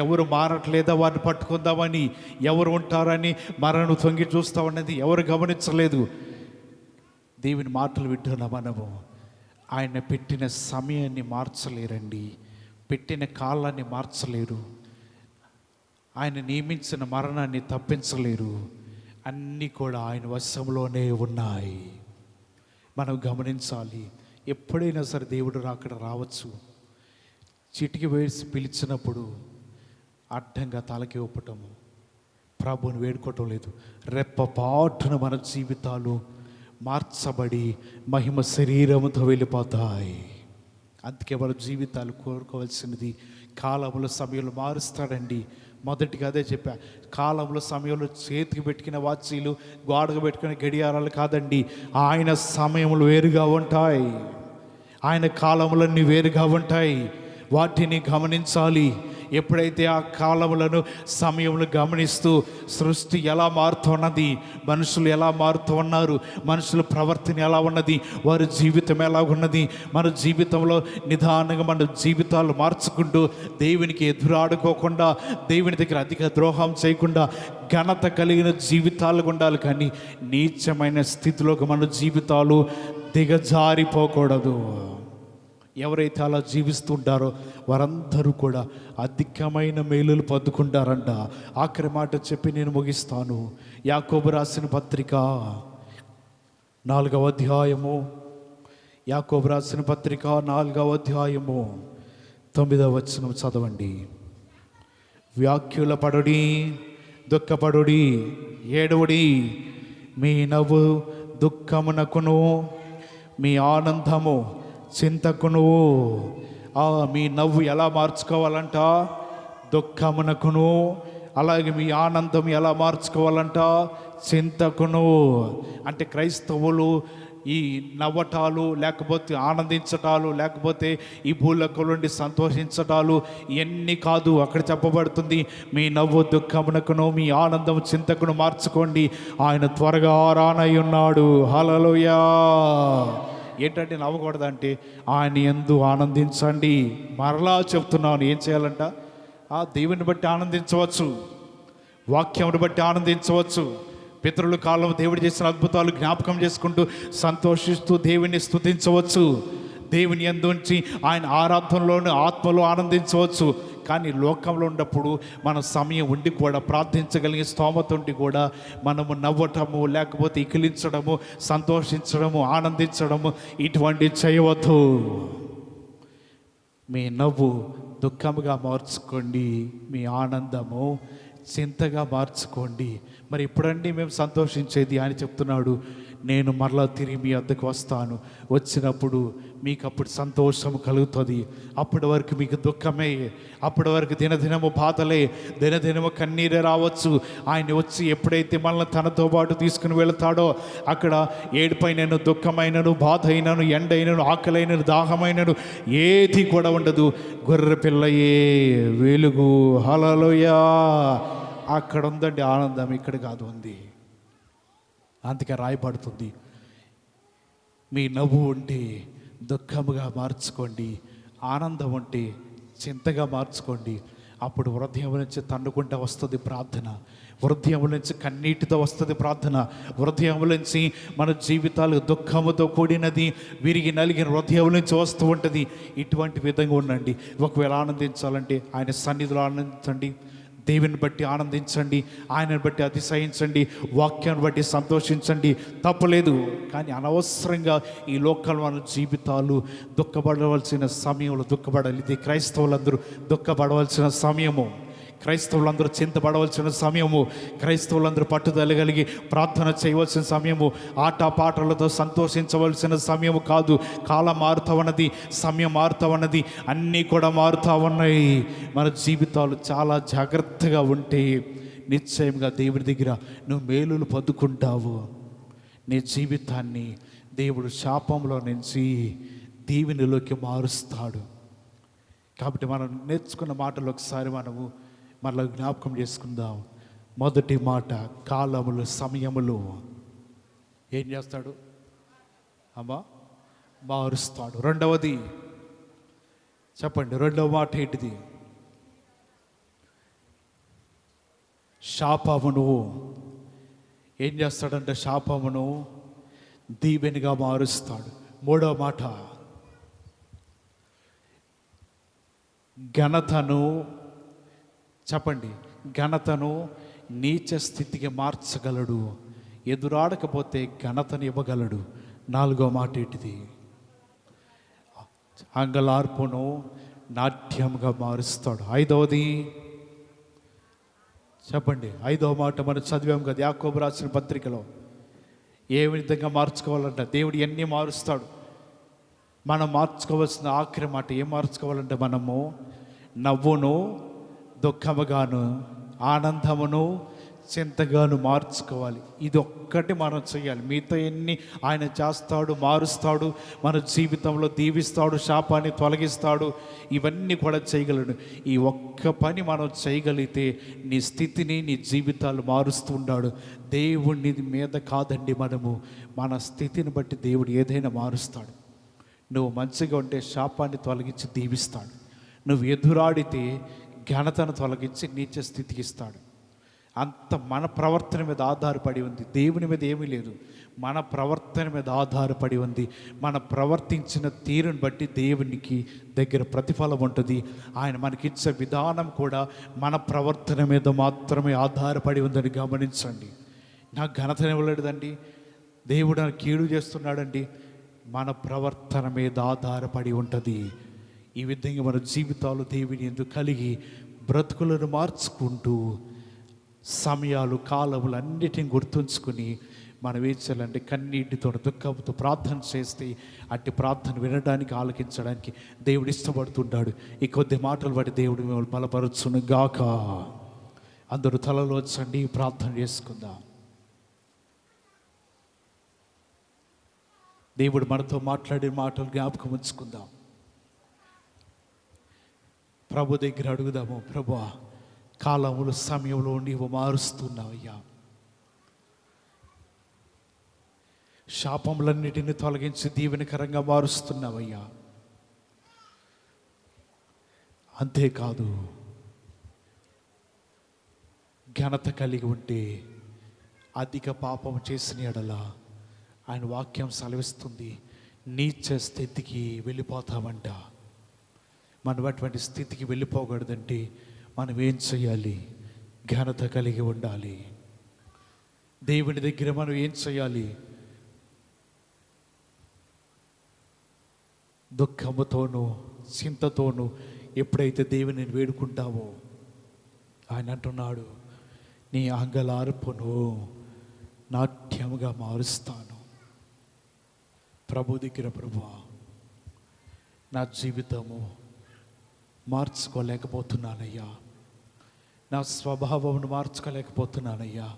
ఎవరు మారట్లేదా వారిని పట్టుకుందామని, ఎవరు ఉంటారని మరణం తొంగి చూస్తూ ఉన్నది. ఎవరు గమనించలేదు. దేవుని మాటలు వింటున్న మనము ఆయన పెట్టిన సమయాన్ని మార్చలేరండి, పెట్టిన కాలాన్ని మార్చలేరు, ఆయన నియమించిన మరణాన్ని తప్పించలేరు. అన్నీ కూడా ఆయన వశంలోనే ఉన్నాయి. మనం గమనించాలి. ఎప్పుడైనా సరే దేవుడు అక్కడ రావచ్చు. చిటికి వేసి పిలిచినప్పుడు అడ్డంగా తలకి ఊపటము, ప్రభువుని వేడుకోవటం లేదు. రెప్పపాటున మన జీవితాలు మార్చబడి మహిమ శరీరముతో వెళ్ళిపోతాయి. అందుకే వాళ్ళ జీవితాలు కోరుకోవాల్సినది కాలముల సమయంలో మారుస్తాడండి. మొదటిగా అదే చెప్పా, కాలంలో సమయంలో చేతికి పెట్టుకునే వాచీలు, గోడకు పెట్టుకునే గడియారాలు కాదండి. ఆయన సమయములు వేరుగా ఉంటాయి, ఆయన కాలములన్నీ వేరుగా ఉంటాయి. వాటిని గమనించాలి. ఎప్పుడైతే ఆ కాలములను సమయములు గమనిస్తూ సృష్టి ఎలా మారుతున్నది, మనుషులు ఎలా మారుతూ ఉన్నారు, మనుషుల ప్రవర్తన ఎలా ఉన్నది, వారి జీవితం ఎలా ఉన్నది, మన జీవితంలో నిదానంగా మన జీవితాలు మార్చుకుంటూ దేవునికి ఎదురాడుకోకుండా, దేవుని దగ్గర అధిక ద్రోహం చేయకుండా ఘనత కలిగిన జీవితాలు ఉండాలి. కానీ నీచమైన స్థితిలోకి మన జీవితాలు దిగజారిపోకూడదు. ఎవరైతే అలా జీవిస్తుంటారో వారందరూ కూడా అధికమైన మేలులు పొందుకుంటారంట. ఆఖరి మాట చెప్పి నేను ముగిస్తాను. యాకోబు రాసిన పత్రిక 4వ అధ్యాయము, యాకోబు రాసిన పత్రిక 4వ అధ్యాయము 9వ వచనం చదవండి. వ్యాఖ్యుల పడుడి, దుఃఖపడుడి, ఏడవుడి, మీ నవ్వు దుఃఖమునకును మీ ఆనందము చింతకును. మీ నవ్వు ఎలా మార్చుకోవాలంట? దుఃఖమునకును. అలాగే మీ ఆనందం ఎలా మార్చుకోవాలంట? చింతకును. అంటే క్రైస్తవులు ఈ నవ్వటాలు, లేకపోతే ఆనందించటాలు, లేకపోతే ఈ భూలోకం నుండి సంతోషించటాలు ఇవన్నీ కాదు. అక్కడ చెప్పబడుతుంది, మీ నవ్వు దుఃఖమునకును మీ ఆనందం చింతకును మార్చుకోండి, ఆయన త్వరగా రానై ఉన్నాడు. హల్లెలూయా. ఏంటంటే నవ్వకూడదంటే ఆయన యందు ఆనందించండి. మరలా చెప్తున్నాను, ఏం చేయాలంట? దేవుని బట్టి ఆనందించవచ్చు, వాక్యమును బట్టి ఆనందించవచ్చు. పితరుల కాలం దేవుడు చేసిన అద్భుతాలు జ్ఞాపకం చేసుకుంటూ సంతోషిస్తూ దేవుని స్తుతించవచ్చు. దేవుని యందు ఉంచి ఆయన ఆరాధనలోని ఆత్మలో ఆనందించవచ్చు. కానీ లోకంలో ఉన్నప్పుడు మన సమయం ఉండి కూడా, ప్రార్థించగలిగే స్తోమత ఉండి కూడా మనము నవ్వటము, లేకపోతే ఇకిలించడము, సంతోషించడము, ఆనందించడము ఇటువంటి చేయవద్దు. మీ నవ్వు దుఃఖముగా మార్చుకోండి, మీ ఆనందము చింతగా మార్చుకోండి. మరి ఎప్పుడండి మేము సంతోషించేది? ఆయన చెప్తున్నాడు, నేను మరలా తిరిగి మీ వద్దకు వస్తాను, వచ్చినప్పుడు మీకు అప్పుడు సంతోషం కలుగుతుంది. అప్పటి వరకు మీకు దుఃఖమే, అప్పటి వరకు దినదినము బాధలే, దినదినము కన్నీరే రావచ్చు. ఆయన వచ్చి ఎప్పుడైతే మనల్ని తనతో పాటు తీసుకుని వెళతాడో అక్కడ ఏడుపైనను, దుఃఖమైనను, బాధ అయినను, ఎండైనను, ఆకలైనను, దాహమైనను ఏది కూడా ఉండదు. గొర్రె పిల్లయే వెలుగు. హల్లెలూయా. అక్కడ ఉందండి ఆనందం, ఇక్కడ కాదు ఉంది. అందుకే రాయబడుతుంది, మీ నవ్వు ఉంటే దుఃఖముగా మార్చుకోండి, ఆనందం ఉంటే చింతగా మార్చుకోండి. అప్పుడు హృదయం నుంచి తన్నుకుంటూ వస్తుంది ప్రార్థన, హృదయం నుంచి కన్నీటితో వస్తుంది ప్రార్థన, హృదయం నుంచి మన జీవితాలు దుఃఖముతో కూడినది, విరిగి నలిగిన హృదయం నుంచి వస్తూ ఉంటుంది. ఇటువంటి విధంగా ఉండండి. ఒకవేళ ఆనందించాలంటే ఆయన సన్నిధిలో ఆనందించండి, దేవుని బట్టి ఆనందించండి, ఆయనను బట్టి అతిశయించండి, వాక్యాన్ని బట్టి సంతోషించండి, తప్పలేదు. కానీ అనవసరంగా ఈ లోకంలో మన జీవితాలు దుఃఖపడవలసిన సమయంలో దుఃఖపడాలి. ఇది క్రైస్తవులందరూ దుఃఖపడవలసిన సమయము, క్రైస్తవులందరూ చింతపడవలసిన సమయము, క్రైస్తవులందరూ పట్టుదల కలిగి ప్రార్థన చేయవలసిన సమయము, ఆటపాటలతో సంతోషించవలసిన సమయము కాదు. కాలం మారుతా ఉన్నది, సమయం మారుతా ఉన్నది, అన్నీ కూడా మారుతా ఉన్నాయి. మన జీవితాలు చాలా జాగ్రత్తగా ఉంటే నిశ్చయంగా దేవుడి దగ్గర నువ్వు మేలులు పొందుకుంటావు. నీ జీవితాన్ని దేవుడు శాపంలో నుంచి దీవెనలోకి మారుస్తాడు. కాబట్టి మనం నేర్చుకున్న మాటలు ఒకసారి మనము మళ్ళీ జ్ఞాపకం చేసుకుందాం. మొదటి మాట, కాలములు, సమయములు ఏం చేస్తాడు? మారుస్తాడు. రెండవది చెప్పండి, రెండవ మాట ఏంటిది? శాపమును ఏం చేస్తాడంటే శాపమును దీవెనగా మారుస్తాడు. మూడవ మాట, ఘనతను చెప్పండి, ఘనతను నీచ స్థితికి మార్చగలడు, ఎదురాడకపోతే ఘనతను ఇవ్వగలడు. నాలుగో మాట ఏంటిది? అంగలార్పును నాట్యంగా మారుస్తాడు. ఐదవది చెప్పండి, ఐదవ మాట మనం చదివాం కదా యాకోబు రాసిన పత్రికలో. ఏ విధంగా మార్చుకోవాలంట? దేవుడు ఎన్ని మారుస్తాడు. మనం మార్చుకోవాల్సిన ఆఖరి మాట ఏం మార్చుకోవాలంటే, మనము నవ్వును దుఃఖముగాను, ఆనందమును చింతగాను మార్చుకోవాలి. ఇది ఒక్కటి మనం చేయాలి. మిగతా ఎన్ని ఆయన చేస్తాడు, మారుస్తాడు, మన జీవితంలో దీవిస్తాడు, శాపాన్ని తొలగిస్తాడు, ఇవన్నీ కూడా చేయగలడు. ఈ ఒక్క పని మనం చేయగలిగితే నీ స్థితిని, నీ జీవితాలు మారుస్తూ ఉన్నాడు. దేవుని మీద కాదండి, మన స్థితిని బట్టి దేవుడు ఏదైనా మారుస్తాడు. నువ్వు మంచిగా ఉంటే శాపాన్ని తొలగించి దీవిస్తాడు. నువ్వు ఎదురాడితే ఘనతను తొలగించి నీచ స్థితికి ఇస్తాడు. అంత మన ప్రవర్తన మీద ఆధారపడి ఉంది, దేవుని మీద ఏమీ లేదు. మన ప్రవర్తన మీద ఆధారపడి ఉంది. మన ప్రవర్తించిన తీరుని బట్టి దేవునికి దగ్గర ప్రతిఫలం ఉంటుంది. ఆయన మనకిచ్చే విధానం కూడా మన ప్రవర్తన మీద మాత్రమే ఆధారపడి ఉందని గమనించండి. నాకు ఘనతను ఇవ్వలేదండి, దేవుడు నాకు కీడు చేస్తున్నాడండి, మన ప్రవర్తన మీద ఆధారపడి ఉంటుంది. ఈ విధంగా మన జీవితాలు దేవుని ఎందుకు కలిగి బ్రతుకులను మార్చుకుంటూ సమయాలు, కాలములు అన్నిటిని గుర్తుంచుకుని మనం ఏం చేయాలంటే, కన్నీటితో దుఃఖంతో ప్రార్థన చేస్తే అట్టి ప్రార్థన వినడానికి, ఆలకించడానికి దేవుడు ఇష్టపడుతుంటాడు. ఈ కొద్ది మాటలు బట్టి దేవుడు మిమ్మల్ని బలపరచును గాక. అందరూ తలలో వచ్చండి, ప్రార్థన చేసుకుందాం. దేవుడు మనతో మాట్లాడిన మాటలు జ్ఞాపకం ఉంచుకుందాం. ప్రభు దగ్గర అడుగుదాము, ప్రభువా, కాలములు, సమయంలో నీవు మారుస్తున్నావయ్యా. శాపములన్నిటిని తొలగించి దీవెనకరంగా మారుస్తున్నావయ్యా. అంతేకాదు, ఘనత కలిగి ఉంటే అధిక పాపం చేసిన ఎడల ఆయన వాక్యం సెలవిస్తుంది, నీచ స్థితికి వెళ్ళిపోతామంట. మనం అటువంటి స్థితికి వెళ్ళిపోకూడదంటే మనం ఏం చేయాలి? ఘనత కలిగి ఉండాలి. దేవుని దగ్గర మనం ఏం చేయాలి? దుఃఖముతోనూ చింతతోనూ ఎప్పుడైతే దేవుని వేడుకుంటావో, ఆయన అంటున్నాడు, నీ అంగలార్పును నాట్యముగా మారుస్తాను. ప్రభు దగ్గర, ప్రభువా, నా జీవితము మార్చుకోలేకపోతున్నానయ్యా, నా స్వభావమును మార్చుకోలేకపోతున్నానయ్యా,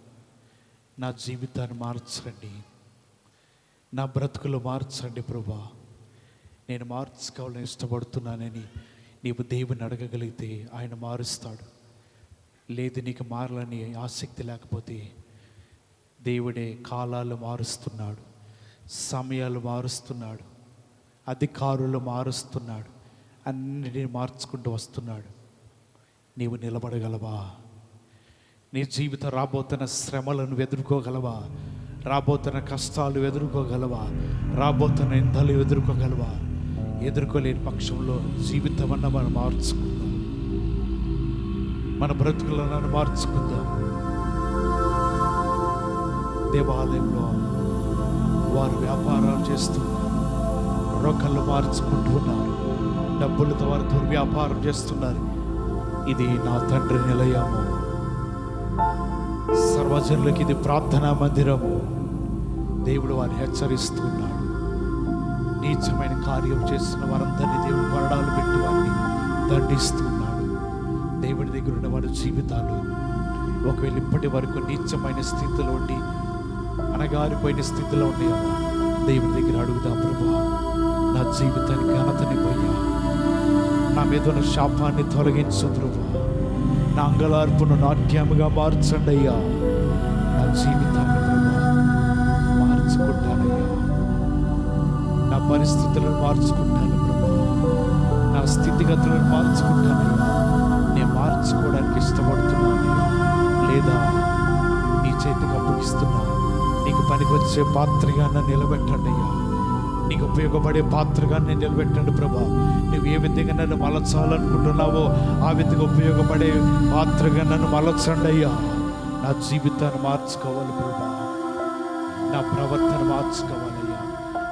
నా జీవితాన్ని మార్చండి, నా బ్రతుకులు మార్చండి ప్రభువా, నేను మార్చుకోవాలని ఇష్టపడుతున్నానని నీవు దేవుని అడగగలిగితే ఆయన మారుస్తాడు. లేదు, నీకు మారాలని ఆసక్తి లేకపోతే దేవుడే కాలాలు మారుస్తున్నాడు, సమయాలు మారుస్తున్నాడు, అధికారులు మారుస్తున్నాడు, అన్నిటిని మార్చుకుంటూ వస్తున్నాడు. నీవు నిలబడగలవా? నీ జీవితం రాబోతున్న శ్రమలను ఎదుర్కోగలవా? రాబోతున్న కష్టాలు ఎదుర్కోగలవా? రాబోతున్న నిందలు ఎదుర్కోగలవా? ఎదుర్కోలేని పక్షంలో జీవితం అన్న మనం మార్చుకుందాం, మన బ్రతుకులను మార్చుకుందాం. దేవాలయంలో వారు వ్యాపారాలు చేస్తున్నారు, రొక్కలు మార్చుకుంటున్నారు, డబ్బులతో వారు దుర్వ్యాపారం చేస్తున్నారు. ఇది నా తండ్రి నిలయము, సర్వజనులకి ఇది ప్రార్థనా మందిరము. దేవుడు వారిని హెచ్చరిస్తున్నాడు. నీచమైన కార్యం చేసిన వారందరినీ దేవుడు మరణాలు పెట్టి వారిని దండిస్తున్నాడు. దేవుడి దగ్గర ఉన్న వారి జీవితాలు ఒకవేళ ఇప్పటి వరకు నీచమైన స్థితిలో ఉండి, అనగారిపోయిన స్థితిలో ఉండేవా, దేవుడి దగ్గర అడుగుదాం. ప్రభువా, నా జీవితానికి ఘనతని పోయా, నా మీద ఉన్న శాపాన్ని తొలగించు ప్రభువా, నా అంగలార్పును నాట్యముగా మార్చండి అయ్యా. నా జీవితాన్ని ప్రభువా మార్చుకుంటానయ్యా, నా పరిస్థితులను మార్చుకుంటాను ప్రభువా, నా స్థితిగతులను మార్చుకుంటానయ్యా. నేను మార్చుకోవడానికి ఇష్టపడుతున్నానయ్యా. లేదా నీ చేతికి అప్పగిస్తున్నా, నీకు పనికొచ్చే పాత్రగా నన్ను నిలబెట్టండి అయ్యా, నీకు ఉపయోగపడే పాత్రగా నేను నిలబెట్టండి ప్రభా. నువ్వు ఏ విధంగా నన్ను మలచాలనుకుంటున్నావో ఆ విధంగా ఉపయోగపడే పాత్రగా నన్ను మలచండి అయ్యా. నా జీవితాన్ని మార్చుకోవాలి ప్రభా, నా ప్రవర్తన మార్చుకోవాలయ్యా,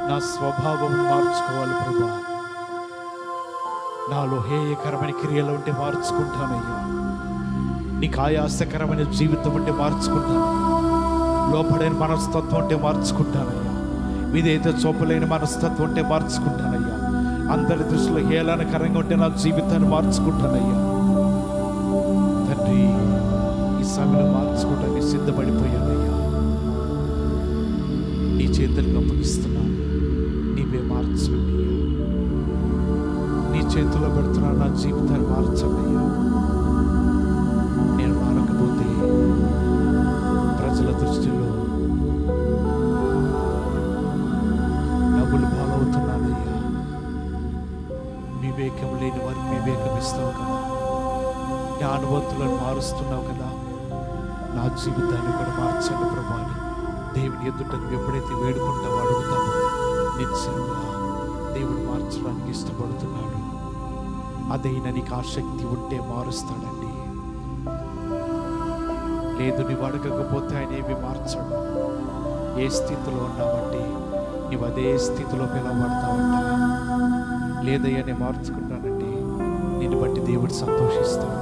నా స్వభావం మార్చుకోవాలి ప్రభా. నాలో హేయకరమైన క్రియలు ఉంటే మార్చుకుంటానయ్యా, నీకు ఆయాసకరమైన జీవితం ఉంటే మార్చుకుంటాను, లోపడైన మనస్తత్వం ఉంటే మార్చుకుంటానయ్యా, విధేయత చూపలేని మనస్తత్వం ఉంటే మార్చుకుంటానయ్యా. అందరి దృష్టిలో హేళనకరంగా ఉంటే నా జీవితాన్ని మార్చుకుంటానయ్యా. తండ్రి, ఈ సమయంలో మార్చుకోవడానికి సిద్ధపడిపోయానయ్యా. నీ చేతులకు అప్పగిస్తున్నాను, నీవే మార్చండి అయ్యా. నీ చేతుల్లో పెడుతున్నాను, నా జీవితాన్ని మార్చండి అయ్యా. నేను మారకపోతే ప్రజల దృష్టిలో నవ్వులు పాలవుతున్నానయ్యా. వివేకం లేని వారికి వివేకం ఇస్తావు కదా, జ్ఞానవంతులను మారుస్తున్నావు కదా. నా జీవితాన్ని కూడా మార్చండి ప్రభా అని దేవుని ఎదుట నువ్వు ఎప్పుడైతే వేడుకుంటావో అడుగుతావో నిశ్చయంగా దేవుడు మార్చడానికి ఇష్టపడుతున్నాడు. అదైనా నీకు ఆసక్తి ఉంటే మారుస్తాడండి. లేదు, నీవు అడగకపోతే ఆయన ఏమి మార్చడు. ఏ స్థితిలో ఉన్నావంటే నీవు అదే స్థితిలో పిలవబడతావంట. లేదయ్యా నేను మార్చుకుంటానండి, నిన్ను బట్టి దేవుడు సంతోషిస్తాడు.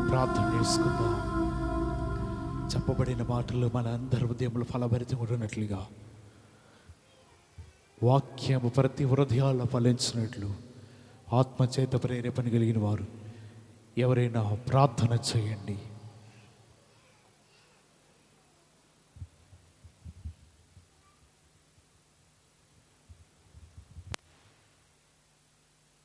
ప్రార్థన చేసుకుందాం. చెప్పబడిన మాటలు మన అందరి ఉదయములు ఫలభరితంగా ఉన్నట్లుగా, వాక్యము ప్రతి హృదయాల్లో ఫలించినట్లు ఆత్మచేత ప్రేరేపణ కలిగిన వారు ఎవరైనా ప్రార్థన చేయండి.